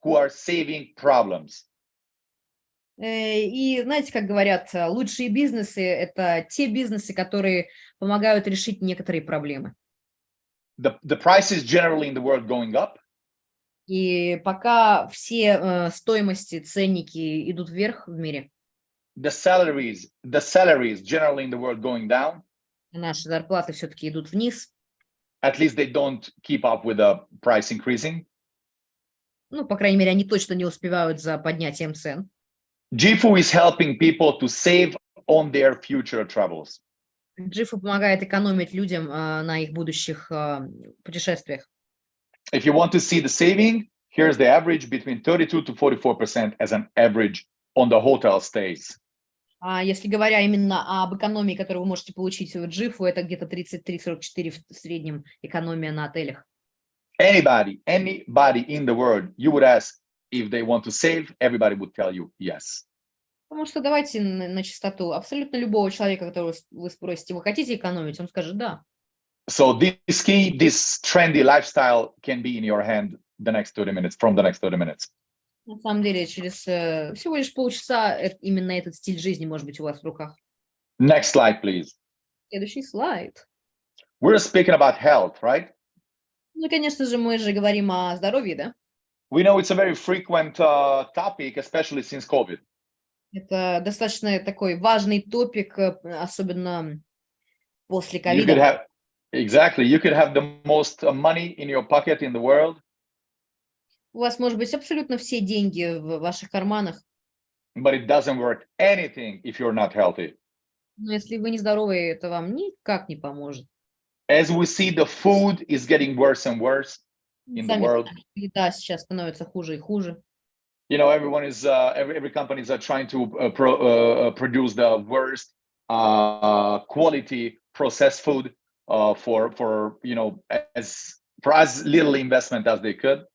who are saving problems. И знаете, как говорят, лучшие бизнесы – это те бизнесы, которые помогают решить некоторые проблемы. The prices generally in the world going up. И пока все стоимости, ценники идут вверх в мире, The salaries generally in the world going down. наши зарплаты все-таки идут вниз. At least they don't keep up with the price increasing. Ну, по крайней мере, они точно не успевают за поднятием цен. Jifu is helping people to save on their future travels. Jifu помогает экономить людям на их будущих путешествиях. If you want to see the saving, here's the average between 32 to 44% as an average on the hotel stays. А если говоря именно об экономии, которую вы можете получить в Jifu, это где-то 33-44 в среднем экономия на отелях. Anybody in the world, you would ask if they want to save, everybody would tell you yes. Потому что давайте на чистоту. Абсолютно любого человека, которого вы спросите, вы хотите экономить, он скажет да. So this trendy lifestyle can be in your hand the next 30 minutes, from the next 30 minutes. На самом деле, через всего лишь полчаса именно этот стиль жизни может быть у вас в руках. Next slide, please. Следующий слайд. We're speaking about health, right? Ну, конечно же, мы же говорим о здоровье, да? We know it's a very frequent topic, especially since COVID. Это достаточно такой важный топик, особенно после You ковида. could have, exactly, you could have the most money in your pocket in the world, У вас может быть абсолютно все деньги в ваших карманах, but it doesn't work anything if you're not healthy. но если вы не здоровы, это вам никак не поможет. As we see, the food is getting worse and worse in the Сами world. знаете, еда сейчас становится хуже и хуже. You know, everyone is every companies are trying to produce the worst quality processed food for you know as little investment as they could.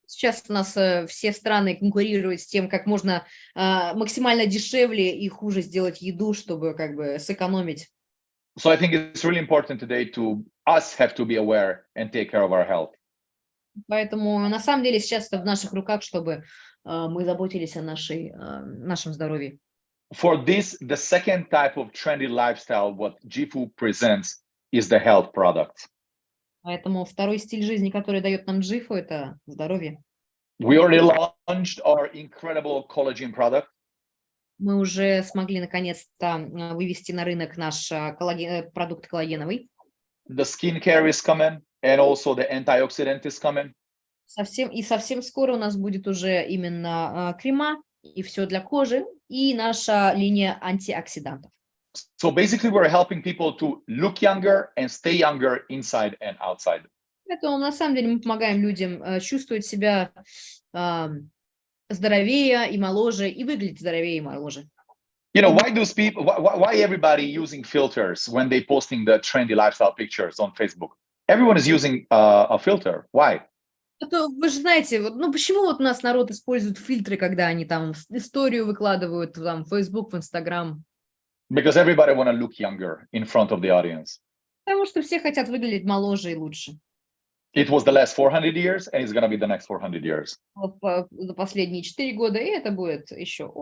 Сейчас у нас все страны конкурируют с тем, как можно максимально дешевле и хуже сделать еду, чтобы как бы сэкономить. So I think it's really important today to us have to be aware and take care of our health. Поэтому на самом деле сейчас это в наших руках, чтобы мы заботились о нашем здоровье. For this, the second type of trendy lifestyle, what Jifu presents is the health products. Поэтому второй стиль жизни, который дает нам Jifu, это здоровье. We already launched our incredible collagen product. Мы уже смогли наконец-то вывести на рынок наш продукт коллагеновый. The skincare is coming, and also the antioxidant is coming. Совсем скоро у нас будет уже именно крема и все для кожи, и наша линия антиоксидантов. So basically, we're helping people to look younger and stay younger inside and outside. Поэтому на самом деле мы помогаем людям чувствовать себя здоровее и моложе, и выглядеть здоровее и моложе. You know, why those people? Why everybody using filters when they posting the trendy lifestyle pictures on Facebook? Everyone is using a filter. Why? Вы же знаете, ну почему вот у нас народ использует фильтры, когда они там историю выкладывают там, в Facebook, в Instagram? Because everybody want to look younger in front of the audience. Потому что все хотят выглядеть моложе и лучше. It was the last 400 years, and it's going to be the next 400 years. За последние 4 года, и это будет еще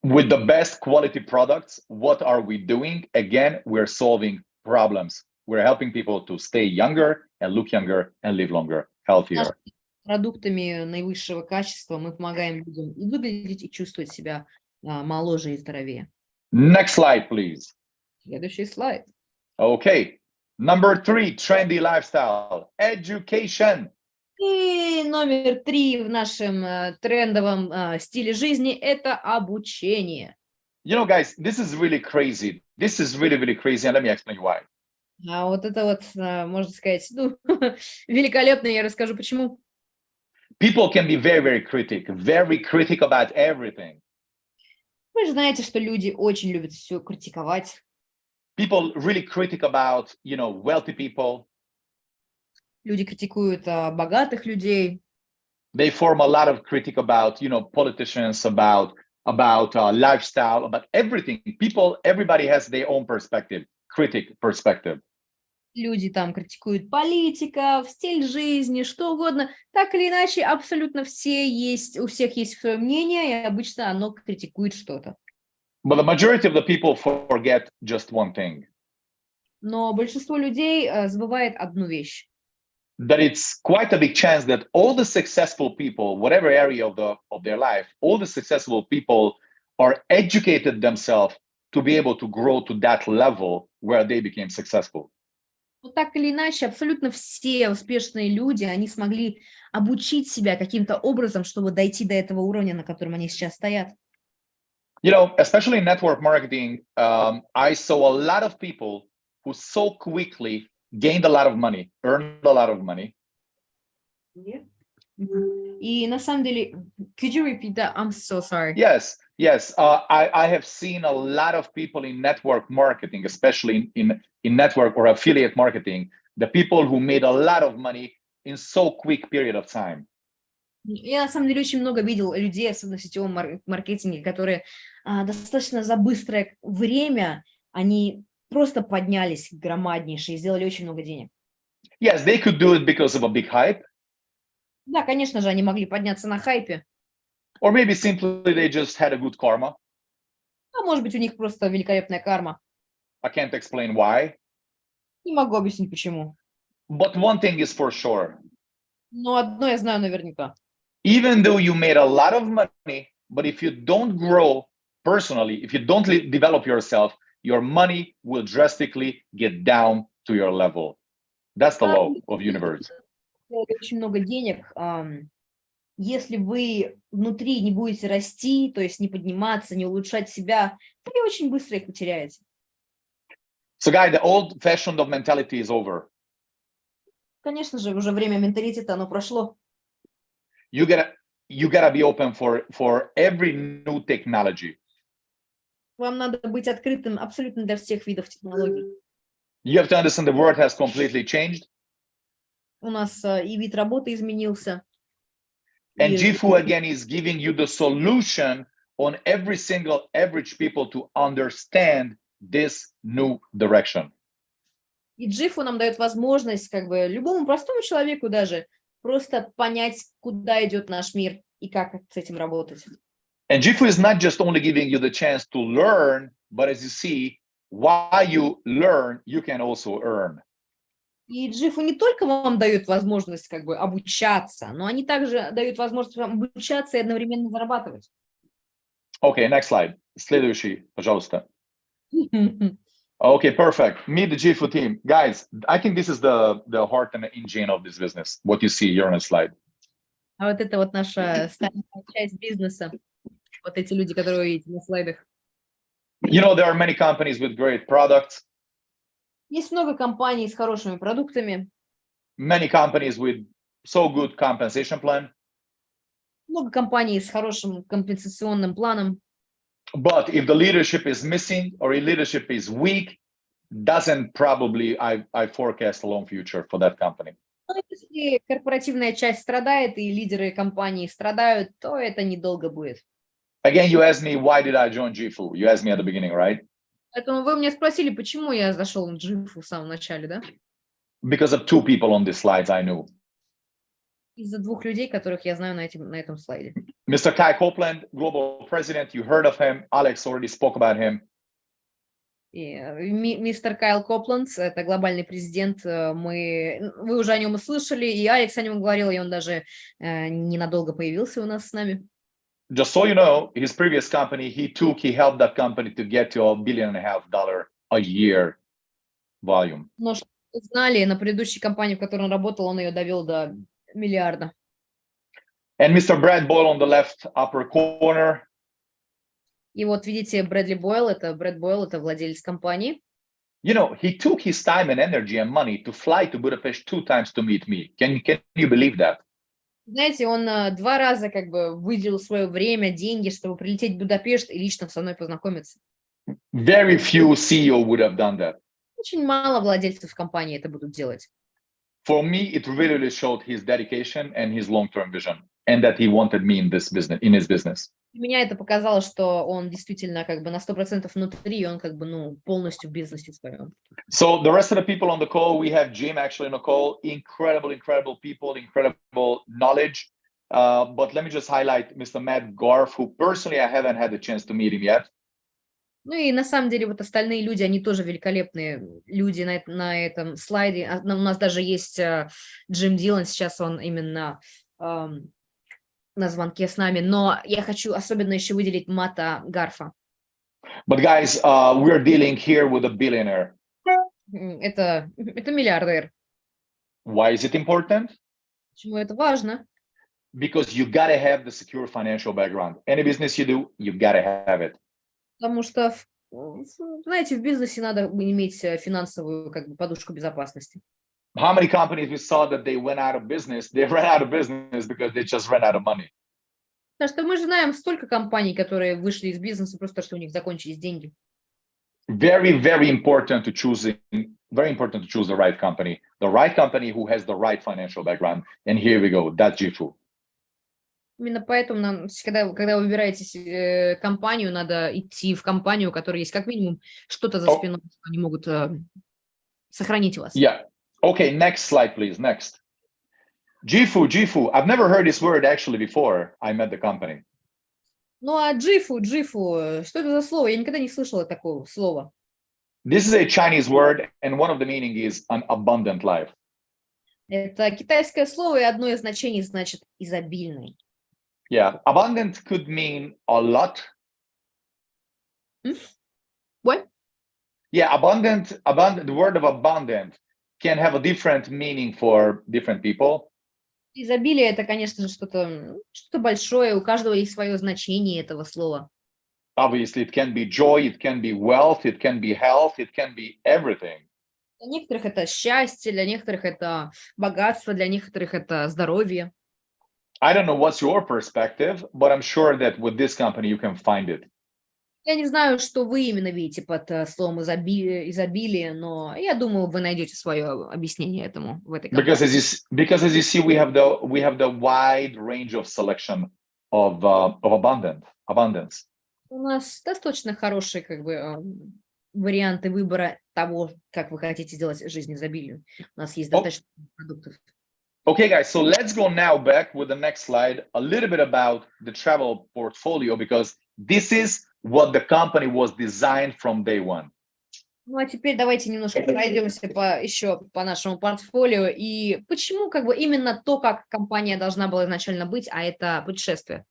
With the best quality products, what are we doing? Again, we're solving problems. We're helping people to stay younger and look younger and live longer, healthier. Продуктами наивысшего качества мы помогаем людям и выглядеть, и чувствовать себя моложе и здоровее. Next slide, please. Следующий слайд. Okay. Number 3, trendy lifestyle, education. И номер 3 в нашем трендовом стиле жизни – это обучение. You know, guys, this is really crazy. This is really, really crazy, and let me explain why. А вот это вот, можно сказать, ну, великолепно, я расскажу, почему. People can be very, very critic about everything. Вы же знаете, что люди очень любят все критиковать. People really critic about, you know, wealthy people. Люди критикуют богатых людей. They form a lot of critic about, you know, politicians, about lifestyle, about everything. Everybody has their own perspective. critic perspective. Люди там критикуют политиков, стиль жизни, что угодно. Так или иначе, абсолютно все есть, у всех есть свое мнение, и обычно оно критикует что-то. But the majority of the people forget just one thing. Но большинство людей забывает одну вещь. That it's quite a big chance that all the successful people, whatever area of their life, all the successful people are educated themselves to be able to grow to that level where they became successful. Но так или иначе, абсолютно все успешные люди, они смогли обучить себя каким-то образом, чтобы дойти до этого уровня, на котором они сейчас стоят. You know, especially in network marketing, I saw a lot of people who so quickly gained a lot of money, earned a lot of money. И на самом деле, could you repeat that? I'm so sorry. Yes. I have seen a lot of people in network marketing, especially in network or affiliate marketing, the people who made a lot of money in so quick period of time. Я на самом деле очень много видел людей, особенно в сетевом маркетинге, которые достаточно за быстрое время, они просто поднялись громаднейшие и сделали очень много денег. Yes, they could do it because of a big hype. Да, конечно же, они могли подняться на хайпе. Or maybe simply they just had a good karma. А может быть, у них просто великолепная карма. I can't explain why. Не могу объяснить, почему. But one thing is for sure. Но одно я знаю наверняка. Even though you made a lot of money, but if you don't grow personally, if you don't develop yourself, your money will drastically get down to your level. That's the law of universe. Очень много денег. Если вы внутри не будете расти, то есть не подниматься, не улучшать себя, то вы очень быстро их потеряете. So, guys, the old-fashioned mentality is over. Конечно же, уже время менталитета, оно прошло. You gotta be open for every new technology. Вам надо быть открытым абсолютно для всех видов технологий. You have to understand the world has completely changed. У нас и вид работы изменился. And jifu again is giving you the solution on every single average people to understand this new direction. И jifu нам дает возможность как бы любому простому человеку даже просто понять, куда идет наш мир и как с этим работать. And jifu is not just only giving you the chance to learn, but as you see, while you learn, you can also earn. И jifu не только вам дает возможность как бы обучаться, но они также дают возможность вам обучаться и одновременно зарабатывать. Okay, next slide. Следующий, пожалуйста. Okay, perfect. Meet the jifu team. Guys, I think this is the heart and the engine of this business, what you see here on the slide. А вот это вот наша стальная часть бизнеса. Вот эти люди, которые вы видите на слайдах. You know, there are many companies with great products. Есть много компаний с хорошими продуктами. Many companies with so good compensation plan. Много компаний с хорошим компенсационным планом. But if the leadership is missing or if leadership is weak, doesn't probably I forecast a long future for that company. Но если корпоративная часть страдает и лидеры компании страдают, то это недолго будет. Again, you asked me, why did I join jifu? You asked me at the beginning, right? Поэтому вы меня спросили, почему я зашел на jifu в самом начале, да? Because of two people on these slides I knew. Из-за двух людей, которых я знаю на этом слайде. Mr. Kai Copeland, global president, you heard of him. Alex already spoke about him. Мистер Кайл Копланд, это глобальный президент, вы уже о нем услышали, и Алекс о нем говорил, и он даже ненадолго появился у нас с нами. Just so you know, his previous company, he helped that company to get to $1.5 billion a year volume. Но что вы знали, на предыдущей компании, в которой он работал, он ее довел до миллиарда. And Mr. Brad Boyle on the left upper corner. И вот видите, Брэд Бойл, это владелец компании. You know, he took his time and energy and money to fly to Budapest 2 times to meet me. Can you believe that? Знаете, он 2 раза как бы выделил свое время, деньги, чтобы прилететь в Будапешт и лично со мной познакомиться. Very few CEO would have done that. Очень мало владельцев компании это будут делать. For me, it really showed his dedication and his long-term vision. and that he wanted me in this business, in his business. Меня это показало, что он действительно как бы на 100% внутри, и он как бы, ну, полностью в бизнесе своем. So the rest of the people on the call, we have Jim actually on the call, incredible people, incredible knowledge. But let me just highlight Mr. Matt Garf, who personally I haven't had the chance to meet him yet. Ну и на самом деле вот остальные люди, они тоже великолепные люди на этом слайде. У нас даже есть Джим Дилан, сейчас он именно на звонке с нами, но я хочу особенно еще выделить Мата Гарфа. But guys, we're dealing here with a billionaire. Это миллиардер. Why is it important? Почему это важно? Because you gotta have the secure financial background. Any business you do, you gotta have it. Потому что, знаете, в бизнесе надо иметь финансовую как бы подушку безопасности. How many companies we saw that they went out of business? They ran out of business because they just ran out of money. Потому что мы же знаем столько компаний, которые вышли из бизнеса просто, что у них закончились деньги. Very important to choose the right company who has the right financial background. And here we go. That's jifu. Именно поэтому нам, когда вы выбираете компанию, надо идти в компанию, у которой есть как минимум что-то за спиной, что они могут сохранить вас. Yeah. Okay, next slide, please. Next. Jifu. I've never heard this word actually before I met the company. Ну а jifu, что это за слово? Я никогда не слышала такого слова. This is a Chinese word, and one of the meaning is an abundant life. Это китайское слово, и одно из значений значит изобильный. Yeah, abundant could mean a lot. What? Yeah, abundant. The word of abundant can have a different meaning for different people. Изобилие это, конечно же, что-то большое, у каждого есть свое значение этого слова. Obviously, it can be joy, it can be wealth, it can be health, it can be everything. Для некоторых это счастье, для некоторых это богатство, для некоторых это здоровье. I don't know what's your perspective, but I'm sure that with this company you can find it. Я не знаю, что вы именно видите под словом изобилие, но я думаю, вы найдете свое объяснение этому в этой компании. Because as you see, we have the wide range of selection of abundance. У нас достаточно хорошие как бы варианты выбора того, как вы хотите сделать жизнь изобилию. У нас есть достаточно продуктов. Okay, guys, so let's go now back with the next slide, a little bit about the travel portfolio, because this is what the company was designed from day one. Ну, а теперь давайте немножко пройдемся еще по нашему портфолио и почему как бы именно то, как компания должна была изначально быть, а это путешествие.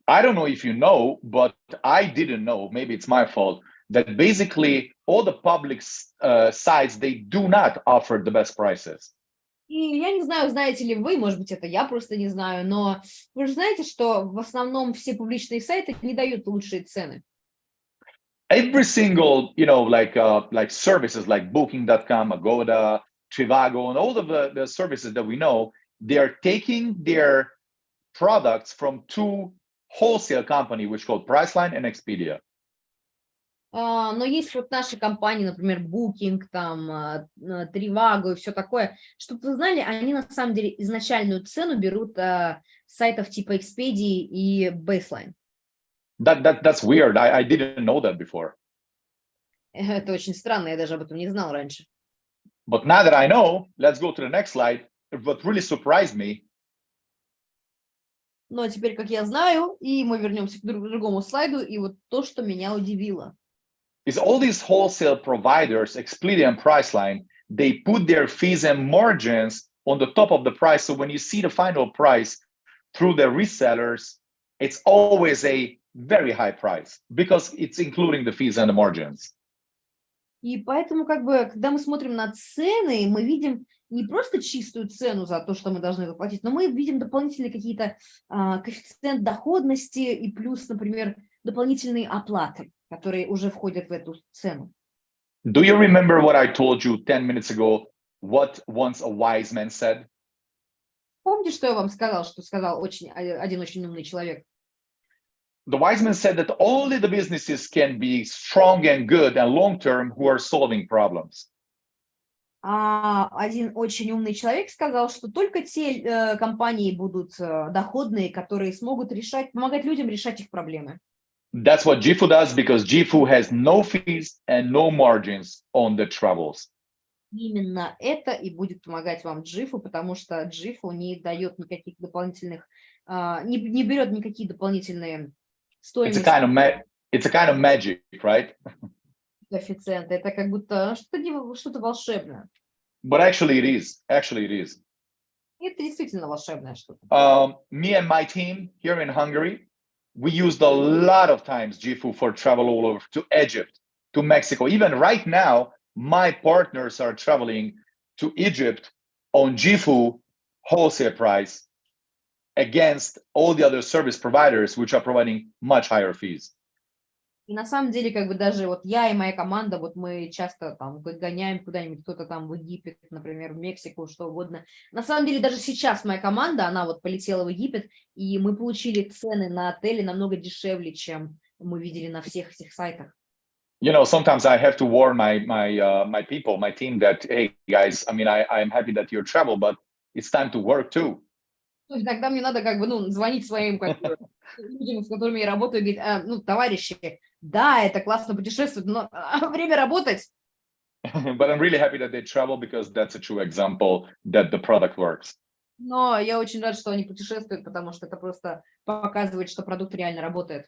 I don't know if you know, but I didn't know, maybe it's my fault, that basically all the public sites, they do not offer the best prices. И я не знаю, знаете ли вы, может быть, это я просто не знаю, но вы же знаете, что в основном все публичные сайты не дают лучшие цены. Every single, like services like Booking.com, Agoda, Trivago, and all of the services that we know, they are taking their products from two wholesale companies, which called Priceline and Expedia. Но есть вот наши компании, например, Booking, там, Trivago и все такое. Чтобы вы знали, они на самом деле изначальную цену берут с сайтов типа Expedia и Baseline. That's weird. I didn't know that before. Это очень странно, я даже об этом не знал раньше. But now that I know, let's go to the next slide. What really surprised me. Но теперь, как я знаю, и мы вернемся к другому слайду, и вот то, что меня удивило. Is all these wholesale providers, Expedia and Priceline, they put their fees and margins on the top of the price. So when you see the final price through the resellers, it's always a very high price because it's including the fees and the margins. И поэтому, как бы, когда мы смотрим на цены, мы видим не просто чистую цену за то, что мы должны заплатить, но мы видим дополнительные какие-то коэффициент доходности и плюс, например, дополнительные оплаты, которые уже входят в эту цену. Do you remember what I told you 10 minutes ago? What once a wise man said? Помните, что я вам сказал, что сказал один очень умный человек? The wise man said that only the businesses can be strong and good and long-term who are solving problems. один очень умный человек сказал, что только те компании будут доходные, которые смогут помогать людям решать их проблемы. That's what jifu does, because jifu has no fees and no margins on the travels. Именно это и будет помогать вам Джифу, потому что Джифу не дает никаких дополнительных, не берет никакие дополнительные It's a стоимости, kind of magic, right? коэффициенты. Это как будто что-то волшебное. But actually it is. Actually it is. И это действительно волшебное что-то. Me and my team here in Hungary, we used a lot of times jifu for travel all over to Egypt, to Mexico. Even right now, my partners are traveling to Egypt on jifu wholesale price against all the other service providers, which are providing much higher fees. И на самом деле, как бы даже вот я и моя команда, вот мы часто там гоняем куда-нибудь, кто-то там в Египет, например, в Мексику, что угодно. На самом деле даже сейчас моя команда, она вот полетела в Египет, и мы получили цены на отели намного дешевле, чем мы видели на всех этих сайтах. You know, sometimes I have to warn my people, my team, that, hey guys, I mean, I'm happy that you travel, but it's time to work too. То есть иногда мне надо как бы, звонить своим как бы, людям, с которыми я работаю, и говорить, товарищи, да, это классно путешествовать, но время работать. But I'm really happy that they travel, because that's a true example that the product works. Но я очень рад, что они путешествуют, потому что это просто показывает, что продукт реально работает.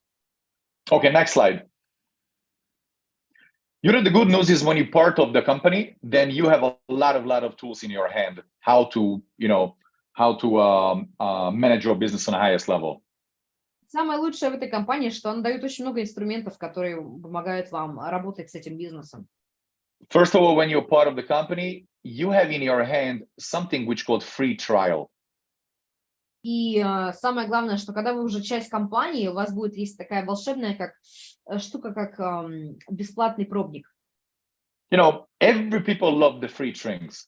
Okay, next slide. You know, the good news is when you're part of the company, then you have a lot of tools in your hand, how to manage your business on the highest level. Самое лучшее в этой компании, что она дает очень много инструментов, которые помогают вам работать с этим бизнесом. First of all, when you're part of the company, you have in your hand something which called free trial. И самое главное, что когда вы уже часть компании, у вас есть такая волшебная штука, как бесплатный пробник. You know, every people love the free things.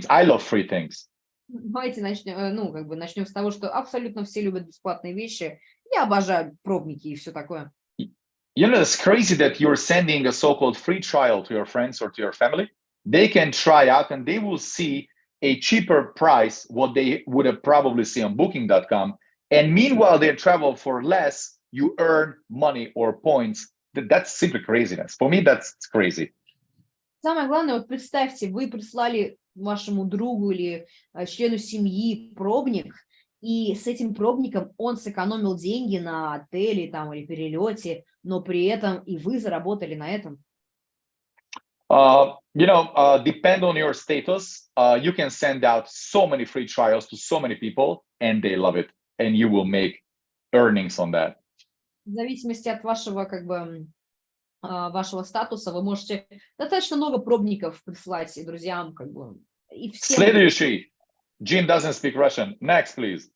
I love free things. Давайте начнем с того, что абсолютно все любят бесплатные вещи. Я обожаю пробники и все такое. You know, it's crazy that you're sending a so-called free trial to your friends or to your family. They can try out and they will see a cheaper price, what they would have probably seen on booking.com. And meanwhile, they travel for less, you earn money or points. That's simply craziness. For me, that's crazy. Самое главное, вот представьте, вы прислали вашему другу или члену семьи пробник, и с этим пробником он сэкономил деньги на отеле там, или перелете, но при этом и вы заработали на этом. Depend on your status. You can send out so many free trials to so many people, and they love it, and you will make earnings on that. В зависимости от вашего вашего статуса вы можете достаточно много пробников прислать и друзьям, и всем. Следующий. Jim doesn't speak Russian. Next, please.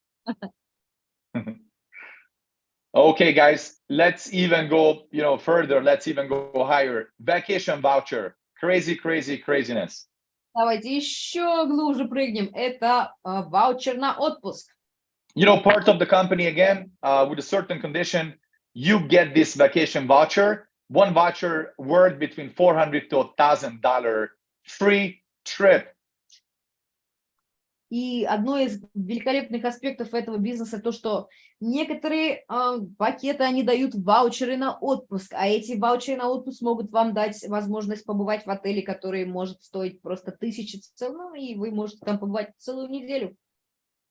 Okay, guys, let's even go, further. Let's even go higher. Vacation voucher. Craziness. Давайте еще глубже прыгнем. Это ваучер на отпуск. Part of the company, again, with a certain condition, you get this vacation voucher. One voucher worth between $400 to $1,000 free trip. И одно из великолепных аспектов этого бизнеса то, что некоторые пакеты, они дают ваучеры на отпуск, а эти ваучеры на отпуск могут вам дать возможность побывать в отеле, который может стоить просто 1000 целых, и вы можете там побывать целую неделю.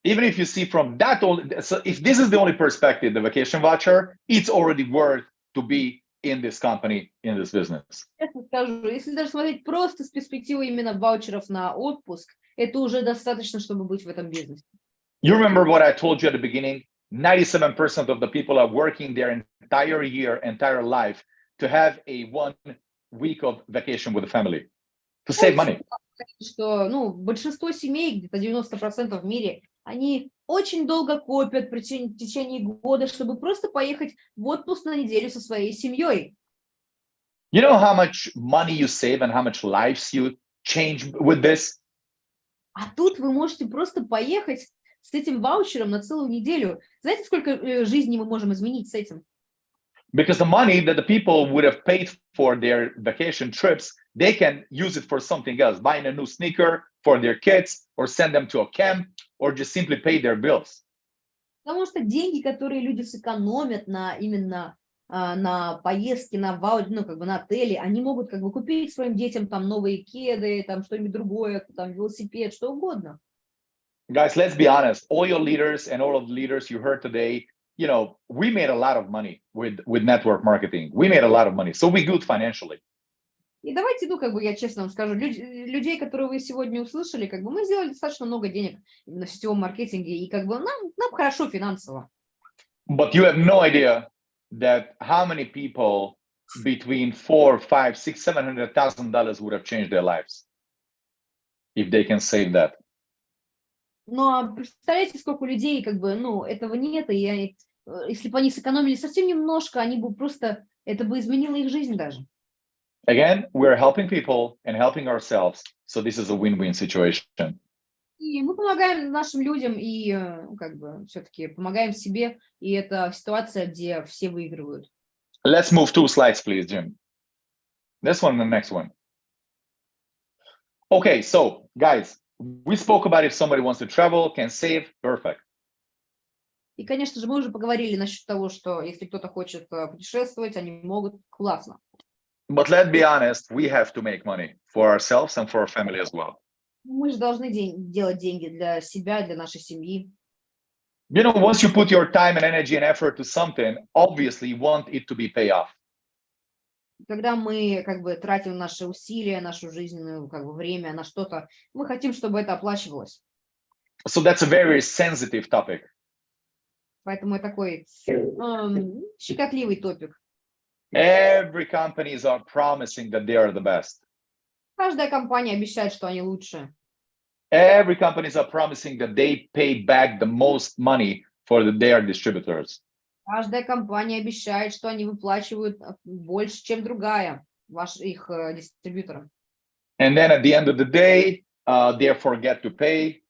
Even if you see from that, so if this is the only perspective, the vacation voucher, it's already worth to be in this company, in this business. Честно скажу, если даже смотреть просто с перспективы именно ваучеров на отпуск, это уже достаточно, чтобы быть в этом бизнесе. You remember what I told you at the beginning? 97% of the people are working their entire year, entire life to have a 1 week of vacation with the family, to save money. Что, большинство семей, где-то 90% в мире, они очень долго копят в течение года, чтобы просто поехать в отпуск на неделю со своей семьей. You know how much money you save and how much lives you change with this? А тут вы можете просто поехать с этим ваучером на целую неделю. Знаете, сколько жизней мы можем изменить с этим? Because the money that the people would have paid for their vacation trips, they can use it for something else, buying a new sneaker for their kids, or send them to a camp, or just simply pay their bills. Потому что деньги, которые люди сэкономят на именно на поездки, на ну, как бы на отели, они могут как бы купить своим детям там новые кеды, там что-нибудь другое, там велосипед, что угодно. Guys, let's be honest. All your leaders and all of the leaders you heard today, you know, we made a lot of money with network marketing. We made a lot of money, so we good financially. И давайте, ну, как бы я честно вам скажу, людей, которые вы сегодня услышали, как бы мы сделали достаточно много денег на сетевом маркетинге, и как бы нам хорошо финансово. But you have no idea that how many people between $400,000, $500,000, $600,000, $700,000 would have changed their lives if they can save that. Но представляете, сколько людей, как бы, ну, этого нет, и если бы они сэкономили совсем немножко, они бы просто, это бы изменило их жизнь даже. Again, we're helping people and helping ourselves, so this is a win-win situation. И мы помогаем нашим людям, и как бы все-таки помогаем себе, и это ситуация, где все выигрывают. Let's move 2 slides, please, Jim. This one and the next one. Okay, so guys, we spoke about if somebody wants to travel, can save, perfect. И, конечно же, мы уже поговорили насчет того, что если кто-то хочет путешествовать, они могут, классно. But let's be honest, we have to make money for ourselves and for our family as well. Мы же должны делать деньги для себя, для нашей семьи. You know, once you put your time and energy and effort to something, obviously you want it to be pay off. Когда мы как бы тратим наши усилия, нашу жизненную как бы время на что-то, мы хотим, чтобы это оплачивалось. So that's a very sensitive topic. Поэтому это такой щекотливый топик. Every companies are promising that they are the best. Каждая компания обещает, что они лучше. Every companies are promising that they pay back the most money for their distributors. Каждая компания обещает, что они выплачивают больше, чем другая, их дистрибьюторам. And then at the end of the day, they forget to pay.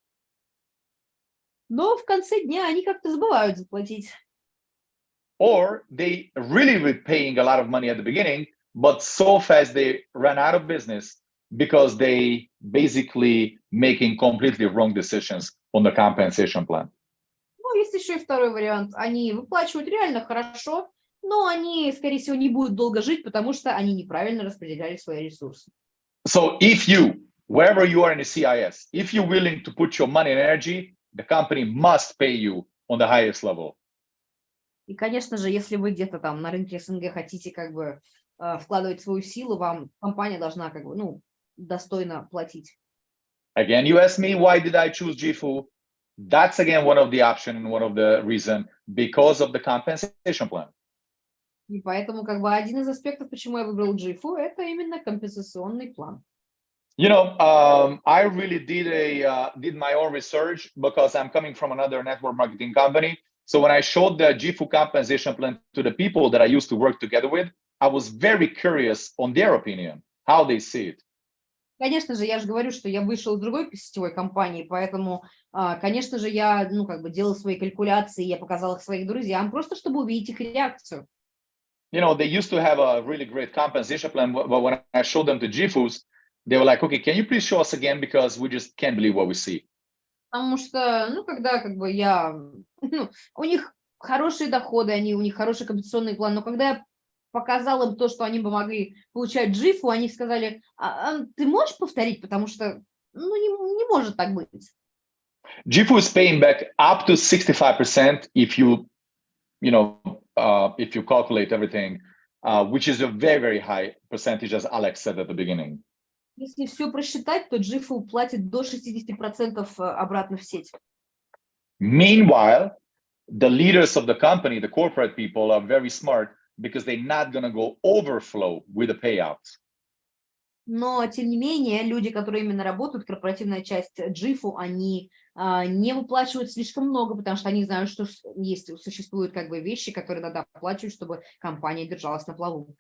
Но в конце дня они как-то забывают заплатить. Or they really were paying a lot of money at the beginning, but so fast they ran out of business because they basically making completely wrong decisions on the compensation plan. Ну, есть еще и второй вариант. Они выплачивают реально хорошо, но они, скорее всего, не будут долго жить, потому что они неправильно распределяли свои ресурсы. So if you, wherever you are in the CIS, if you're willing to put your money and energy, the company must pay you on the highest level. И, конечно же, если вы где-то там на рынке СНГ хотите как бы вкладывать свою силу, вам компания должна как бы, ну, достойно платить. Again, you ask me, why did I choose jifu? That's again one of the options and one of the reason because of the compensation plan. И поэтому как бы один из аспектов, почему я выбрал jifu, это именно компенсационный план. You know, I really did my own research because I'm coming from another network marketing company. So when I showed the jifu compensation plan to the people that I used to work together with, I was very curious on their opinion, how they see it. Конечно же, я же говорю, что я вышел из другой сетевой компании, поэтому, конечно же, я, ну, как бы делал свои калькуляции, я показал их своим друзьям, просто чтобы увидеть их реакцию. You know, they used to have a really great compensation plan, but when I showed them the jifus, they were like, okay, can you please show us again because we just can't believe what we see. Потому что, ну, когда как бы ну, у них хорошие доходы, у них хороший компенсационный план, но когда я показал им то, что они бы могли получать jifu, они сказали, ты можешь повторить, потому что, ну, не может так быть. Jifu is paying back up to 65% if you calculate everything, which is a very, very high percentage, as Alex said at the beginning. Если все просчитать, то jifu платит до 60% обратно в сеть. Meanwhile, the leaders of the company, the corporate people, are very smart because they're not going to go overflow with the payouts. Но, тем не менее, люди, которые именно работают, корпоративная часть jifu, они не выплачивают слишком много, потому что они знают, что существуют как бы вещи, которые надо оплачивать, чтобы компания держалась на плаву.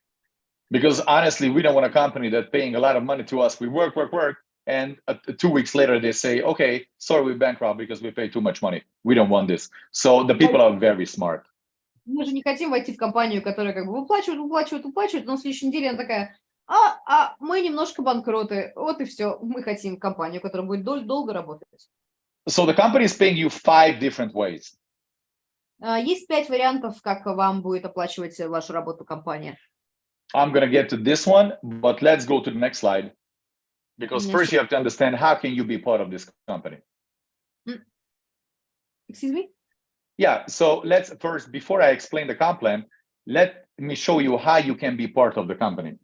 Because honestly, we don't want a company that's paying a lot of money to us. We work, and 2 weeks later they say, okay, sorry, we're bankrupt because we pay too much money. We don't want this. So the people are very smart. Мы же не хотим войти в компанию, которая как бы выплачивает, но в следующей неделе она такая, Мы немножко банкроты. Вот и все. Мы хотим компанию, которая будет долго работать. So the company is paying you 5 different ways. Есть 5 вариантов, как вам будет оплачивать вашу работу компания. I'm going to get to this one, but let's go to the next slide. Because first you have to understand how can you be part of this company. Excuse me? Yeah, so let's first, before I explain the comp plan, let me show you how you can be part of the company.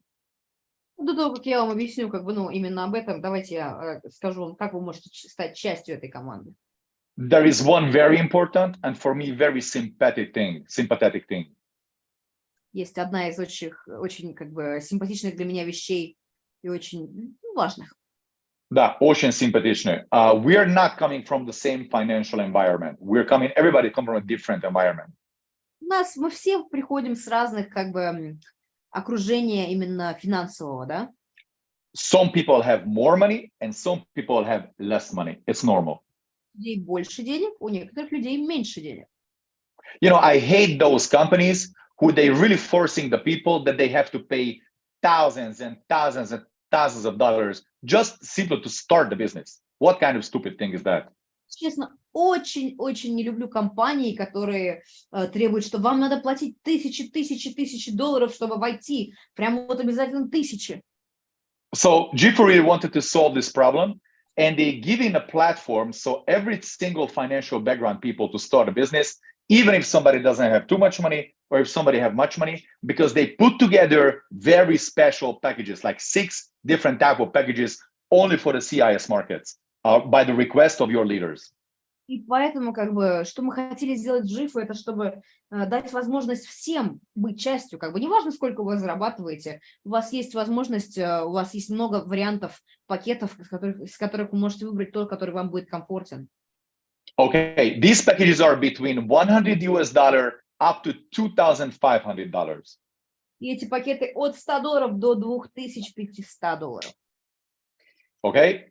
До того, как я вам объясню, именно об этом, давайте я скажу вам, как вы можете стать частью этой команды. There is one very important and for me very sympathetic thing. Есть одна из очень симпатичных для меня вещей и очень важных. Да, очень симпатичный. We are not coming from the same financial environment. Everybody come from a different environment. Мы все приходим с разных окружения именно финансового, да? Some people have more money and some people have less money. It's normal. У людей больше денег, у некоторых людей меньше денег. You know, I hate those companies who they really forcing the people that they have to pay thousands and thousands and thousands of dollars just simply to start the business. What kind of stupid thing is that? Честно, очень не люблю компании, которые требуют, что вам надо платить тысячи долларов, чтобы войти. Прямо вот обязательно тысячи. So jifu really wanted to solve this problem, and they giving a platform so every single financial background people to start a business, even if somebody doesn't have too much money or if somebody have much money, because they put together very special packages, like 6 different type of packages only for the CIS markets by the request of your leaders. И поэтому, что мы хотели сделать в jifu, это чтобы дать возможность всем быть частью. Неважно, сколько вы зарабатываете, у вас есть возможность, у вас есть много вариантов, пакетов, из которых вы можете выбрать тот, который вам будет комфортен. Okay, these packages are between $100 up to $2,500. И эти пакеты от $100 до $2500. Okay,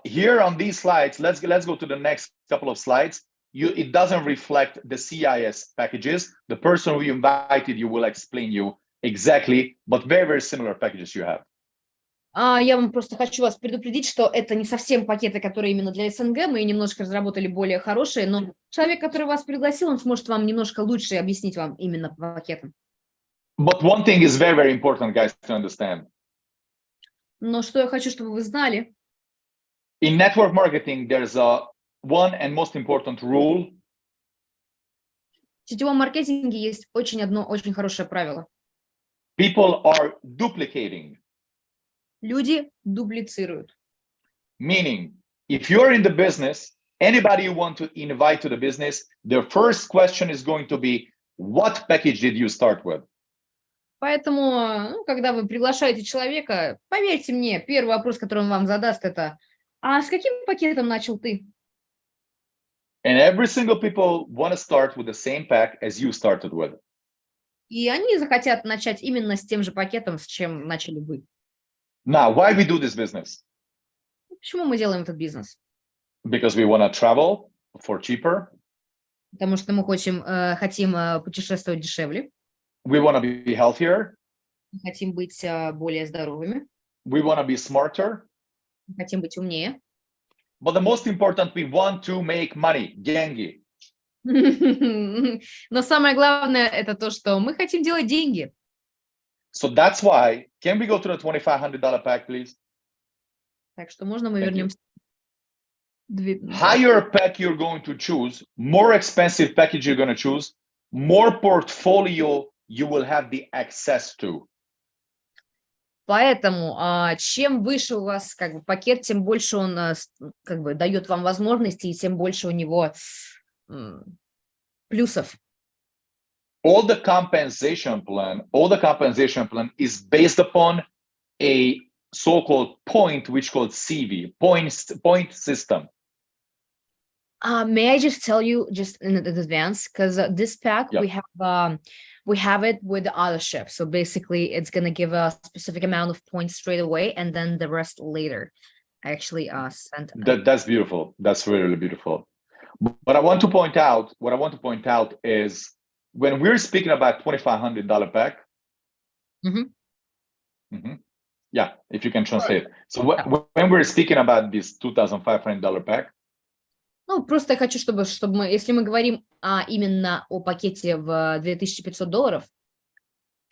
here on these slides, let's go to the next couple of slides. It doesn't reflect the CIS packages. The person who invited you will explain you exactly, but very similar packages you have. Я вам просто хочу вас предупредить, что это не совсем пакеты, которые именно для СНГ. Мы немножко разработали более хорошие, но человек, который вас пригласил, он сможет вам немножко лучше объяснить вам именно по пакетам. But one thing is very important, guys, to understand. Но что я хочу, чтобы вы знали. In network marketing, there's one and most important rule. В сетевом маркетинге есть одно очень хорошее правило. People are duplicating. Люди дублицируют. Meaning, if you're in the business, anybody you want to invite to the business, their first question is going to be, what package did you start with? Поэтому, когда вы приглашаете человека, поверьте мне, первый вопрос, который он вам задаст, это, а с каким пакетом начал ты? And every single people want to start with the same pack as you started with. И они захотят начать именно с тем же пакетом, с чем начали вы. Now, why we do this business? Почему мы делаем этот бизнес? Because we want to travel for cheaper. Потому что мы хотим путешествовать дешевле. We want to be healthier. Хотим быть более здоровыми. We want to be smarter. Хотим быть умнее. But the most important, we want to make money. Деньги. Но самое главное, это то, что мы хотим делать деньги. So that's why, can we go to the $2,500 pack, please? Так что можно мы вернемся. Higher pack you're going to choose, more expensive package you're going to choose, more portfolio you will have the access to. Поэтому чем выше у вас пакет, тем больше он дает вам возможности, и тем больше у него плюсов. All the compensation plan is based upon a so-called point, which called CV, point system. May I just tell you just in advance, because this pack, we have it with the other ship. So basically it's going to give a specific amount of points straight away and then the rest later. I actually sent that's beautiful. That's really beautiful. But what I want to point out is when we're speaking about $2,500 pack, Yeah, if you can translate. So when we're speaking about this $2,500 pack, Ну, просто я хочу, чтобы мы, если мы говорим именно о пакете в $2500,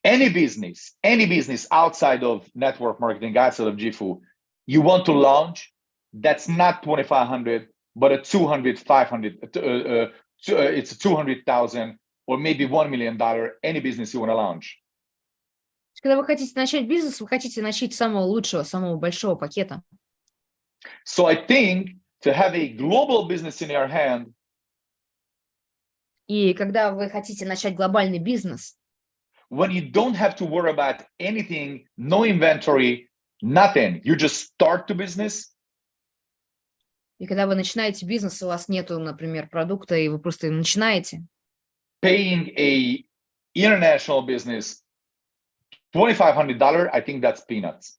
any business outside of network marketing, outside of jifu, you want to launch, that's not 2,500, but a 200, 500, it's 200,000 or maybe $1 million, any business you want to launch. когда вы хотите начать бизнес, вы хотите начать с самого лучшего, самого большого пакета. So I think to have a global business in your hand, И когда вы хотите начать глобальный бизнес, when you don't have to worry about anything, no inventory, nothing, you just start the business, и когда вы начинаете бизнес, у вас нету, например, продукта, и вы просто начинаете, paying a international business $2,500, I think that's peanuts.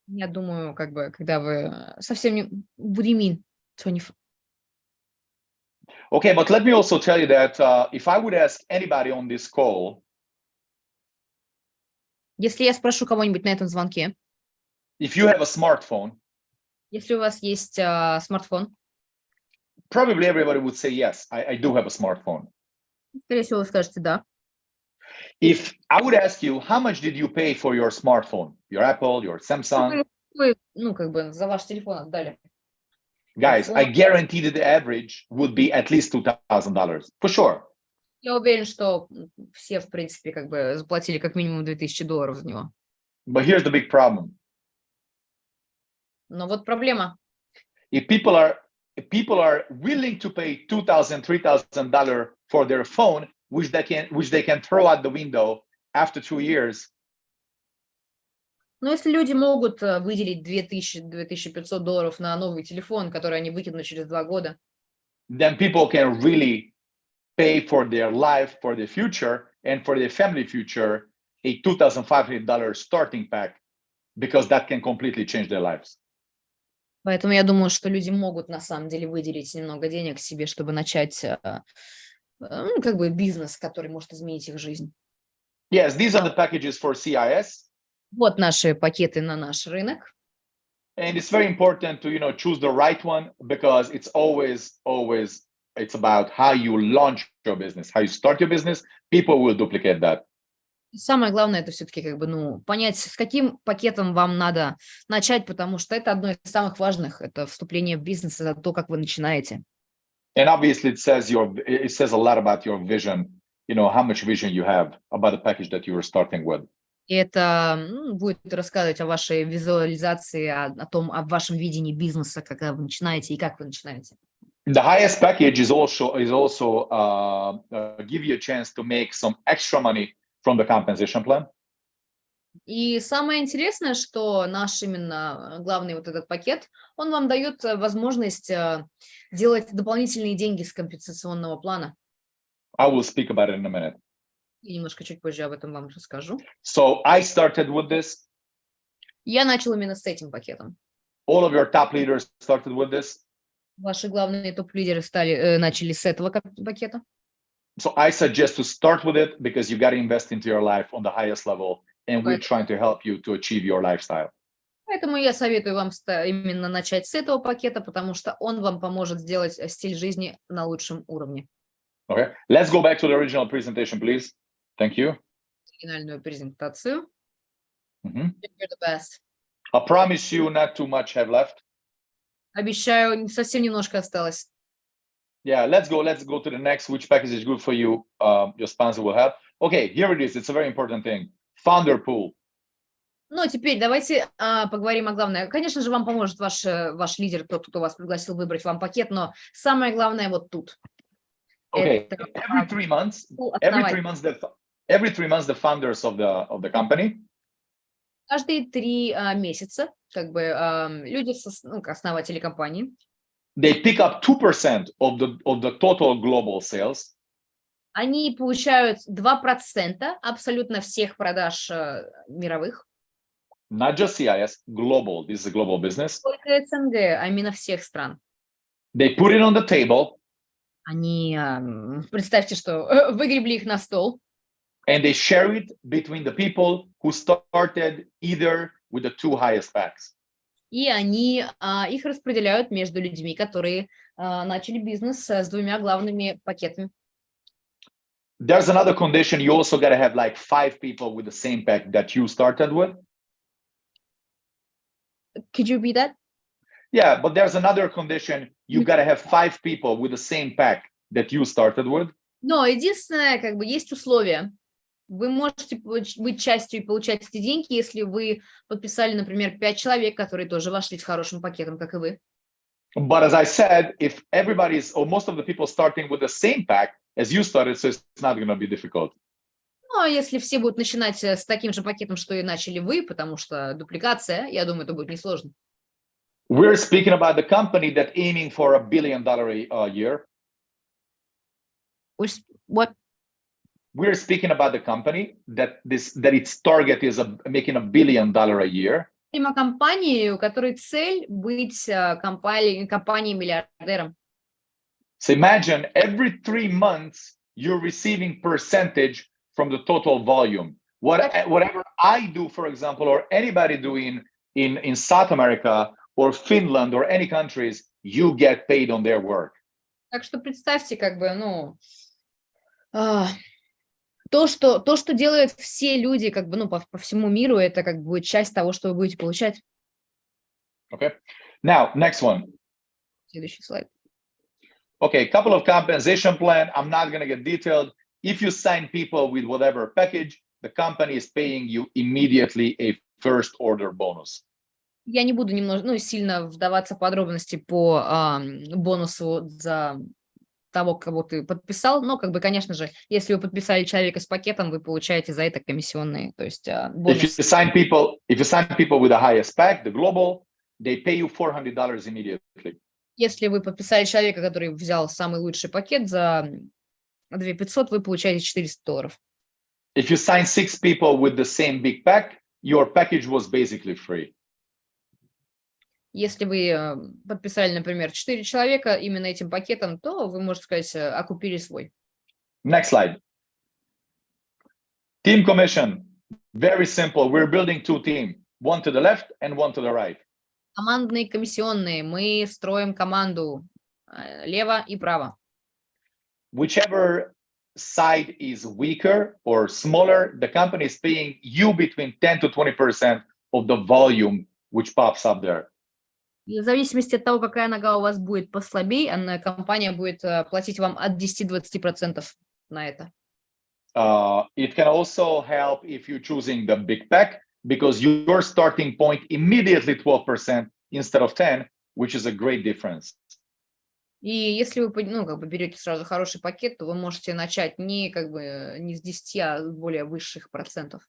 я думаю, как бы, когда вы совсем не... What do you mean? 20... Okay, but let me also tell you that if I would ask anybody on this call, Если я спрошу кого-нибудь на этом звонке, if you have a smartphone, если у вас есть смартфон, probably everybody would say, yes, I do have a smartphone. скорее всего, вы скажете «да». If I would ask you, how much did you pay for your smartphone, your Apple, your Samsung? Вы, ну, как бы, за ваш телефон отдали. Guys, I guarantee that the average would be at least $2,000, for sure. Я уверен, что все, в принципе, как бы заплатили как минимум $2000 за него. But here's the big problem. Но вот проблема. If people are willing to pay $2,000, $3,000 for their phone, which they can throw out the window after 2 years, Но если люди могут выделить $2000-2500 на новый телефон, который они выкинут через 2 года, then people can really pay for their life, for their future, and for their family future, a $2,500 starting pack, because that can completely change their lives. поэтому я думаю, что люди могут на самом деле выделить немного денег себе, чтобы начать, ну, как бы бизнес, который может изменить их жизнь. Yes, these are the packages for CIS. Вот наши пакеты на наш рынок. And it's very important to, choose the right one, because it's always, it's about how you launch your business, how you start your business. People will duplicate that. Самое главное, это все-таки как бы, ну, понять, с каким пакетом вам надо начать, потому что это одно из самых важных, это вступление в бизнес, это то, как вы начинаете. And obviously it says a lot about your vision, how much vision you have about the package that you are starting with. И это будет рассказывать о вашей визуализации, о том, о вашем видении бизнеса, когда вы начинаете и как вы начинаете. The highest package is also give you a chance to make some extra money from the compensation plan. И самое интересное, что наш именно главный вот этот пакет, он вам дает возможность делать дополнительные деньги с компенсационного плана. I will speak about it in a minute. И немножко чуть позже об этом вам расскажу. So I started with this. Я начал именно с этим пакетом. All of your top leaders started with this. Ваши главные топ-лидеры начали с этого пакета. So I suggest to start with it, because you got to invest into your life on the highest level, and we're trying to help you to achieve your lifestyle. Поэтому я советую вам именно начать с этого пакета, потому что он вам поможет сделать стиль жизни на лучшем уровне. Okay, let's go back to the original presentation, please. Thank you. Оригинальную презентацию. Mm-hmm. You're the best. I promise you not too much have left. Обещаю, совсем немножко осталось. Yeah, let's go to the next. Which package is good for you? Your sponsor will help. Okay, here it is. It's a very important thing. Founder pool. Ну, теперь давайте поговорим о главном. Конечно же, вам поможет ваш лидер, тот, кто вас пригласил выбрать вам пакет, но самое главное вот тут. Okay, every 3 months, the founders of the company. Каждые 3 месяца, как бы люди, основатели компании, they pick up 2% of the total global sales. Они получают 2% абсолютно всех продаж мировых. Not just CIS, global. This is a global business. Только СНГ, а именно всех стран. They put it on the table. Они, представьте, что выгребли их на стол. And they share it between the people who started either with the 2 highest packs. И они их распределяют между людьми, которые начали бизнес с 2 главными пакетами. There's another condition. You also got to have like 5 people with the same pack that you started with. Could you repeat that? Yeah, but there's another condition. You got to have 5 people with the same pack that you started with. Но единственное, как бы есть условие. Вы можете быть частью и получать эти деньги, если вы подписали, например, 5 человек, которые тоже вошли с хорошим пакетом, как и вы. But as I said, if everybody's or most of the people starting with the same pack as you started, so it's not going to be difficult. Ну, а если все будут начинать с таким же пакетом, что и начали вы, потому что дупликация, я думаю, это будет несложно. We're speaking about the company that aiming for $1 billion a year. What? We're speaking about the company that its target is making $1 billion a year. О компании, у которой цель быть компанией-миллиардером. So imagine every 3 months you're receiving percentage from the total volume. Whatever I do, for example, or anybody doing in South America or Finland or any countries, you get paid on their work. Так что представьте, как бы, ну, то, что делают все люди, как бы, ну, по всему миру, это как бы часть того, что вы будете получать. Okay. Now, next one. Следующий слайд. Okay, couple of compensation plan. I'm not going to get detailed. If you sign people with whatever package, the company is paying you immediately a first order bonus. Я не буду сильно вдаваться в подробности по бонусу за того, кого ты подписал, но, как бы, конечно же, если вы подписали человека с пакетом, вы получаете за это комиссионные, то есть бонус. If you sign people with the highest pack, the global, they pay you $400 immediately. Если вы подписали человека, который взял самый лучший пакет за 2500, вы получаете $400. If you sign 6 people with the same big pack, your package was basically free. Если вы подписали, например, 4 человека именно этим пакетом, то вы, можете сказать, окупили свой. Next slide. Team commission. Very simple. We're building 2 teams, one to the left and one to the right. Командные комиссионные. Мы строим команду лево и право. Whichever side is weaker or smaller, the company is paying you between 10 to 20% of the volume which pops up there. И в зависимости от того, какая нога у вас будет послабее, компания будет платить вам от 10-20% на это. It can also help if you're choosing the big pack, because your starting point immediately 12% instead of 10, which is a great difference. И если вы, как бы берете сразу хороший пакет, то вы можете начать не с 10, а с более высших процентов.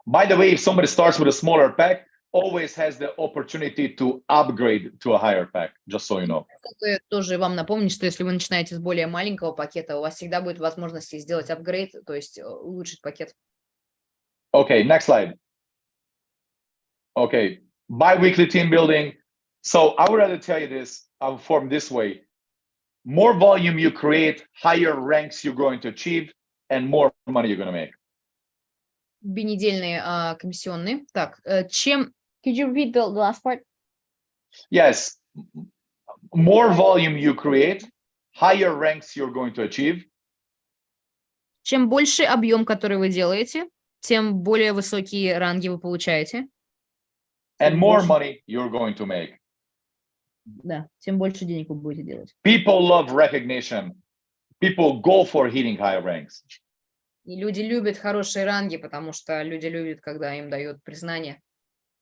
By the way, if somebody starts with a smaller pack, always has the opportunity to upgrade to a higher pack, just so you know. Тоже вам напомнить, что если вы начинаете с более маленького пакета, у вас всегда будет возможность сделать апгрейд, то есть улучшить пакет. Okay, next slide. Okay, bi-weekly team building. So I would rather tell you this, I'll form this way. More volume you create, higher ranks you're going to achieve, and more money you're going to make. Бинедельные комиссионные. Так, could you repeat the last part? Yes, more volume you create, higher ranks you're going to achieve. Чем больше объем, который вы делаете, тем более высокие ранги вы получаете. And more money you're going to make. Да, тем больше денег вы будете делать. People love recognition. People go for hitting high ranks. И люди любят хорошие ранги, потому что люди любят, когда им дают признание.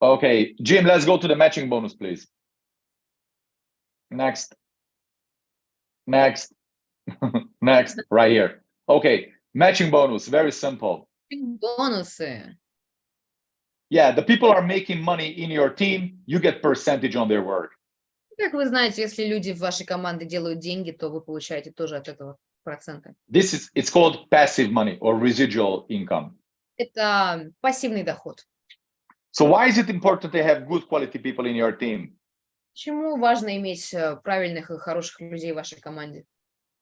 Okay, Jim, let's go to the matching bonus, please. Next. Next. Next, right here. Okay, matching bonus, very simple. Бонусы. Yeah, the people are making money in your team, you get percentage on their work. Как вы знаете, если люди в вашей команде делают деньги, то вы получаете тоже от этого проценты. It's called passive money or residual income. Это пассивный доход. So why is it important to have good quality people in your team? Почему важно иметь правильных и хороших людей в вашей команде?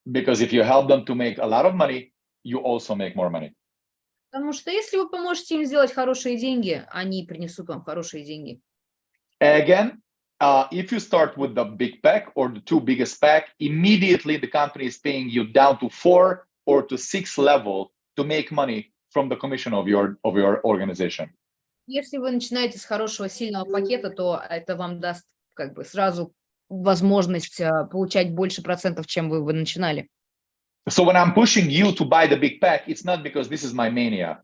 Because if you help them to make a lot of money, you also make more money. Потому что если вы поможете им сделать хорошие деньги, они принесут вам хорошие деньги. Again, if you start with the big pack or the two biggest pack, immediately the company is paying you down to 4 or to 6 level to make money from the commission of your organization. Если вы начинаете с хорошего, сильного пакета, то это вам даст как бы сразу возможность получать больше процентов, чем вы начинали. So when I'm pushing you to buy the big pack, it's not because this is my mania.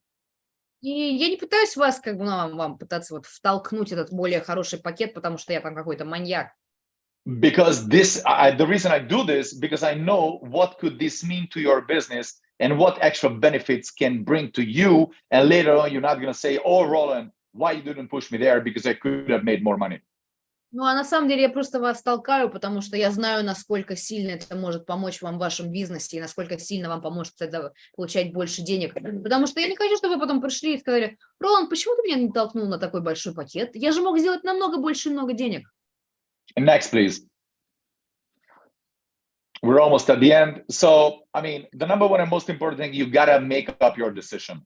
И я не пытаюсь вас, как бы, вам пытаться вот втолкнуть этот более хороший пакет, потому что я там какой-то маньяк. Because the reason I do this, because I know what could this mean to your business and what extra benefits can bring to you. And later on, you're not going to say, oh, Roland, why you didn't push me there? Because I could have made more money. Ну, а на самом деле я просто вас толкаю, потому что я знаю, насколько сильно это может помочь вам в вашем бизнесе и насколько сильно вам поможет это получать больше денег. Потому что я не хочу, чтобы вы потом пришли и сказали: Роланд, почему ты меня не толкнул на такой большой пакет? Я же мог сделать намного больше и много денег. Next, please. We're almost at the end. So, I mean, the number one and most important thing, you gotta make up your decision.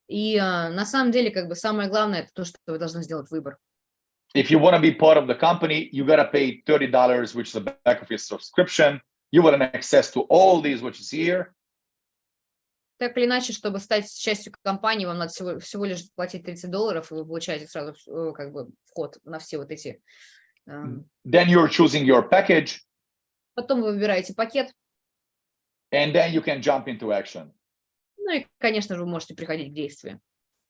И на самом деле, как бы самое главное, это то, что вы должны сделать выбор. If you want to be part of the company, you got to pay $30, which is the back of your subscription. You want access to all these, which is here. Так или иначе, чтобы стать частью компании, вам надо всего лишь платить $30, и вы получаете сразу как бы вход на все вот эти. Then you're choosing your package. Потом вы выбираете пакет. And then you can jump into action. Ну и, конечно же, вы можете приходить к действию.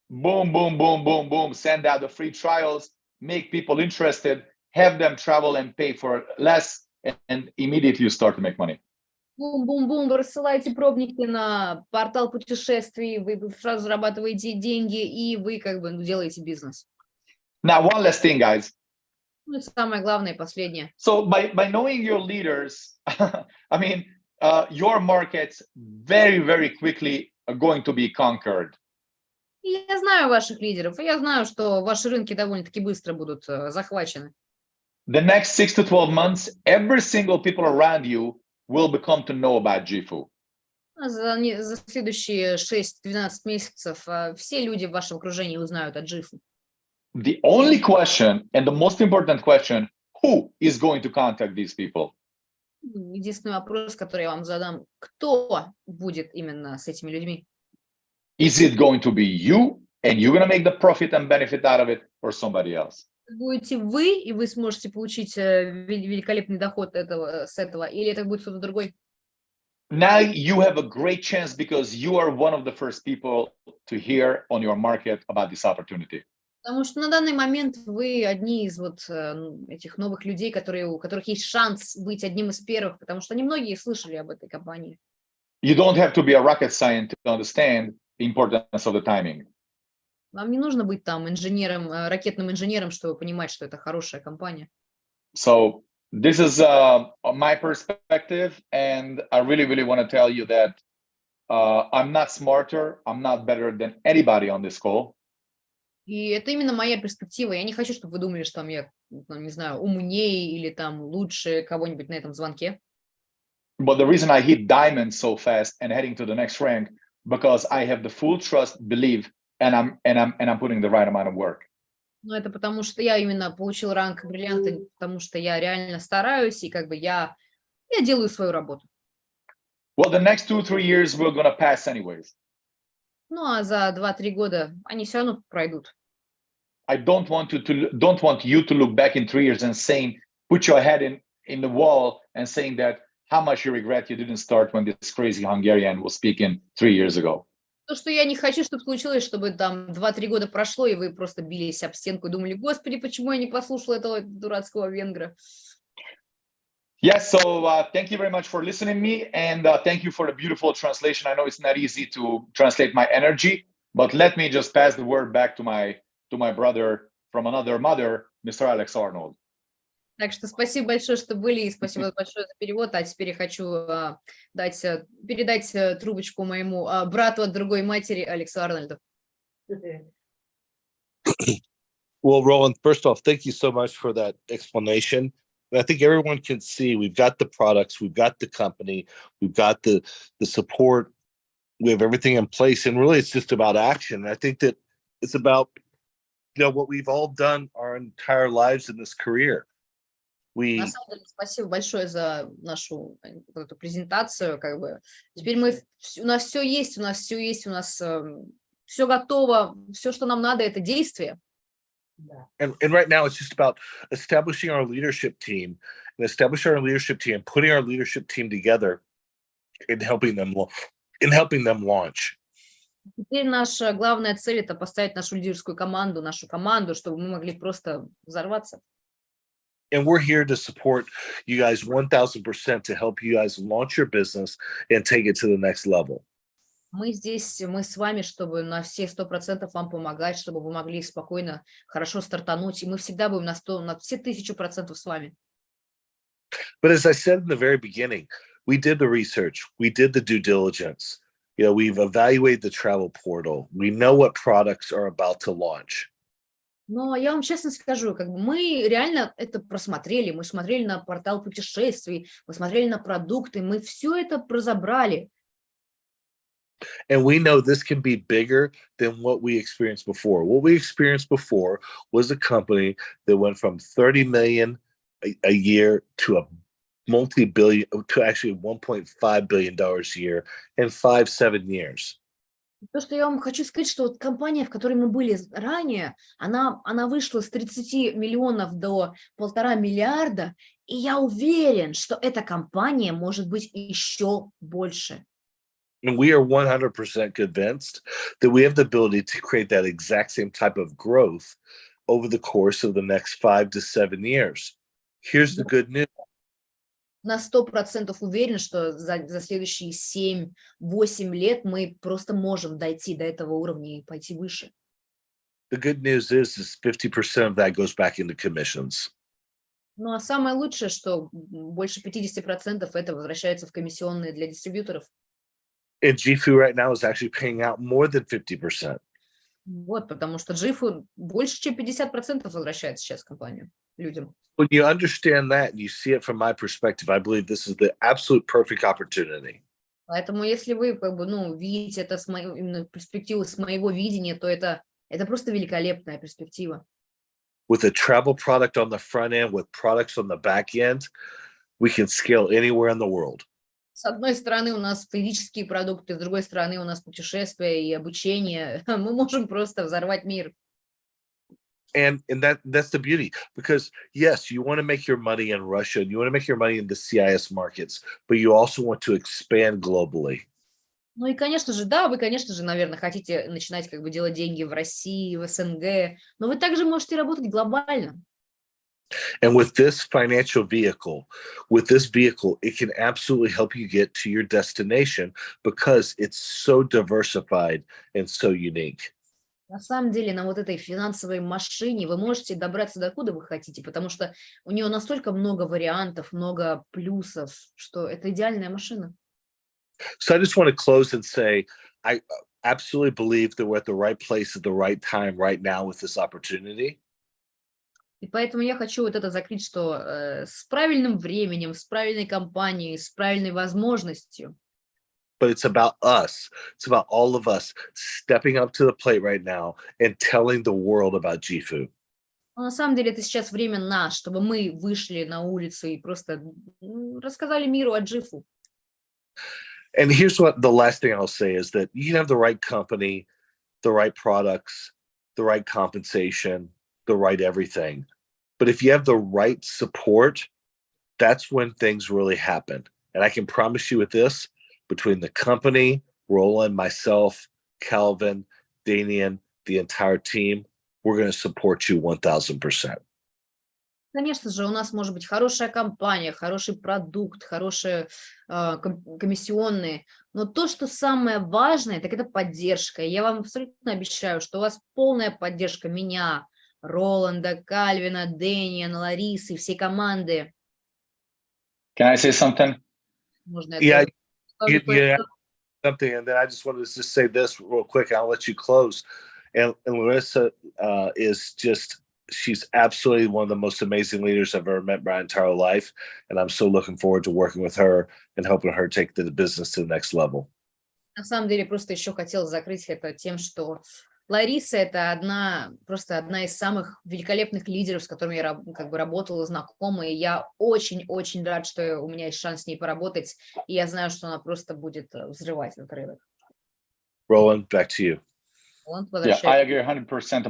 Boom, boom, boom, boom, boom. Send out the free trials. Make people interested, have them travel and pay for less, and immediately you start to make money. Бум-бум-бум, вы рассылаете пробники на портал путешествий, вы сразу зарабатываете деньги, и вы как бы делаете бизнес. Now, one last thing, guys. Ну и самое главное, последнее. So by knowing your leaders, I mean, your markets very, very quickly are going to be conquered. Я знаю ваших лидеров, и я знаю, что ваши рынки довольно-таки быстро будут захвачены. The next 6 to 12 months, every single people around you will become to know about jifu. За следующие 6-12 месяцев все люди в вашем окружении узнают о jifu. The only question, and the most important question, who is going to contact these people? Единственный вопрос, который я вам задам: кто будет именно с этими людьми? Is it going to be you, and you're going to make the profit and benefit out of it, or somebody else? Будете вы, и вы сможете получить великолепный доход с этого, или это будет кто-то другой? Now you have a great chance because you are one of the first people to hear on your market about this opportunity. Потому что на данный момент вы одни из вот этих новых людей, у которых есть шанс быть одним из первых, потому что немногие слышали об этой компании. You don't have to be a rocket scientist to understand the importance of the timing. Вам не нужно быть там инженером, ракетным инженером, чтобы понимать, что это хорошая компания. So this is my perspective, and I really, really want to tell you that I'm not smarter, I'm not better than anybody on this call. И это именно моя перспектива. Я не хочу, чтобы вы думали, что я, не знаю, умнее или там лучше кого-нибудь на этом звонке. But the reason I hit diamond so fast and heading to the next rank, because I have the full trust, belief, and I'm putting the right amount of work. Ну, это потому что я именно получил ранг бриллианта, потому что я реально стараюсь, и как бы я делаю свою работу. Well, the next 2-3 years we're gonna pass anyways. Ну, а за 2-3 года они все равно пройдут. I don't want you to look back in 3 years and saying, put your head in the wall and saying that how much you regret you didn't start when this crazy Hungarian was speaking 3 years ago. То, что я не хочу, чтобы случилось, чтобы там 2-3 года прошло, и вы просто бились об стенку и думали: господи, почему я не послушал этого дурацкого венгра. Yes, so thank you very much for listening to me, and thank you for the beautiful translation. I know it's not easy to translate my energy, but let me just pass the word back to my brother from another mother, Mr. Alex Arnold. Так что спасибо большое, что были, и спасибо большое за перевод. А теперь я хочу передать трубочку моему брату от другой матери, Алексу Арнольду. Well, Roland, first off, thank you so much for that explanation. I think everyone can see we've got the products, we've got the company, we've got the support We have everything in place, and really it's just about action. I think that it's about, what we've all done our entire lives in this career. На We самом деле, спасибо большое за нашу вот эту презентацию. Как бы теперь мы, у нас все есть, у нас все есть, у нас все готово, все, что нам надо, это действие. and right now it's just about establishing our leadership team and putting our leadership team together and helping them launch. Теперь наша главная цель — это поставить нашу лидерскую команду, нашу команду, чтобы мы могли просто взорваться. And we're here to support you guys 1000% to help you guys launch your business and take it to the next level. Мы здесь, мы с вами, чтобы на все 100% вам помогать, чтобы вы могли спокойно, хорошо стартануть. И мы всегда будем на все 1000% с вами. But as I said in the very beginning, we did the research, we did the due diligence. We've evaluated the travel portal. We know what products are about to launch. Но я вам честно скажу, как бы мы реально это просмотрели, мы смотрели на портал путешествий, мы смотрели на продукты, мы все это разобрали. And we know this can be bigger than what we experienced before. What we experienced before was a company that went from 30 million a year to a multi-billion, to actually $1.5 billion a year in 5-7 years. То, что я вам хочу сказать, что вот компания, в которой мы были ранее, она вышла с 30 миллионов до 1,5 миллиарда, и я уверен, что эта компания может быть еще больше. And we are 100% convinced that we have the ability to create that exact same type of growth over the course of the next 5 to 7 years. Here's the good news. На 100% уверен, что за следующие 7-8 лет мы просто можем дойти до этого уровня и пойти выше. The good news is 50% of that goes back into commissions. Ну а самое лучшее, что больше 50% это возвращается в комиссионные для дистрибьюторов. And jifu right now is actually paying out more than 50%. Вот, потому что jifu больше, чем 50% возвращается сейчас в компанию, людям. When you understand that and you see it from my perspective, I believe this is the absolute perfect opportunity. Поэтому если вы как бы, видите это с моей именно перспективы, с моего видения, то это просто великолепная перспектива. With a travel product on the front end, with products on the back end, we can scale anywhere in the world. С одной стороны у нас физические продукты, с другой стороны у нас путешествия и обучение. Мы можем просто взорвать мир. And that's the beauty, because yes, you want to make your money in Russia and you want to make your money in the CIS markets, but you also want to expand globally. Ну и, конечно же, да, вы, конечно же, наверное, хотите начинать как бы делать деньги в России, в СНГ, но вы также можете работать глобально. And with this financial vehicle, it can absolutely help you get to your destination because it's so diversified and so unique. На самом деле, на вот этой финансовой машине вы можете добраться до куда вы хотите, потому что у нее настолько много вариантов, много плюсов, что это идеальная машина. So I just want to close and say, I absolutely believe that we're at the right place at the right time right now with this opportunity. И поэтому я хочу вот это закрыть, что с правильным временем, с правильной компанией, с правильной возможностью. But it's about us. It's about all of us stepping up to the plate right now and telling the world about jifu. Но на самом деле это сейчас время наш, чтобы мы вышли на улицу и просто рассказали миру о jifu. And here's what the last thing I'll say is that you can have the right company, the right products, the right compensation, the right everything. But if you have the right support, that's when things really happen. And I can promise you with this, between the company, Roland, myself, Calvin, Danian, the entire team, we're going to support you 1000%. Конечно же, у нас может быть хорошая компания, хороший продукт, хорошие комиссионные, но то, что самое важное, так это поддержка. И я вам абсолютно обещаю, что у вас полная поддержка меня, Роланда, Кальвина, Дэниана, Ларисы, всей команды. Can I say something? Можно Yeah, это something, and then I just wanted to just say this real quick. I'll let you close. And Larissa is just, she's absolutely one of the most amazing leaders I've ever met in my entire life. And I'm so looking forward to working with her and helping her take the business to the next level. На самом деле, просто еще хотела закрыть это тем, что Лариса — это просто одна из самых великолепных лидеров, с которыми я как бы работала, знакома, и я очень-очень рад, что у меня есть шанс с ней поработать, и я знаю, что она просто будет взрывать этот рынок. Roland, back to you. Роланд, Yeah, I возвращаюсь. agree 100%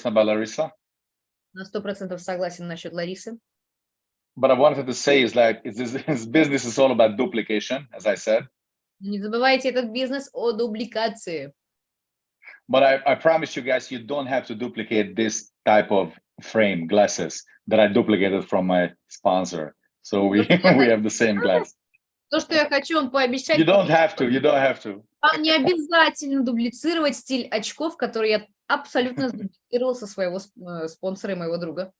about Larissa. На 100% согласен насчет Ларисы. But I wanted to say is like this business is all about duplication, as I said. Не забывайте, этот бизнес о дубликации. But I promise you guys, you don't have to duplicate this type of frame glasses that I duplicated from my sponsor. So we have the same glass. То, что я хочу вам пообещать, You don't have to. You don't have to. вам не обязательно дублицировать стиль очков, который я абсолютно сдублицировал со своего спонсора и моего друга.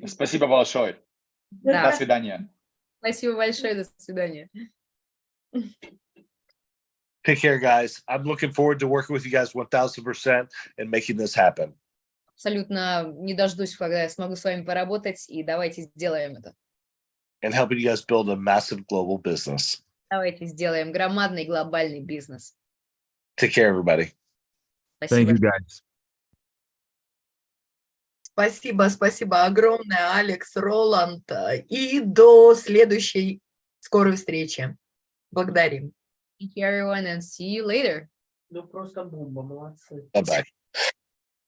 Спасибо большое. Да. До свидания. Спасибо большое, до свидания. Take care, guys. I'm looking forward to working with you guys 1000% and making this happen. Абсолютно не дождусь, когда я смогу с вами поработать, и давайте сделаем это. And helping you guys build a massive global business. Давайте сделаем громадный глобальный бизнес. Take care, everybody. Спасибо. Thank you, guys. Спасибо огромное, Алекс, Роланд. И до следующей скорой встречи. Благодарим. Thank you, everyone, and see you later. Ну, просто бомба, молодцы. Bye-bye.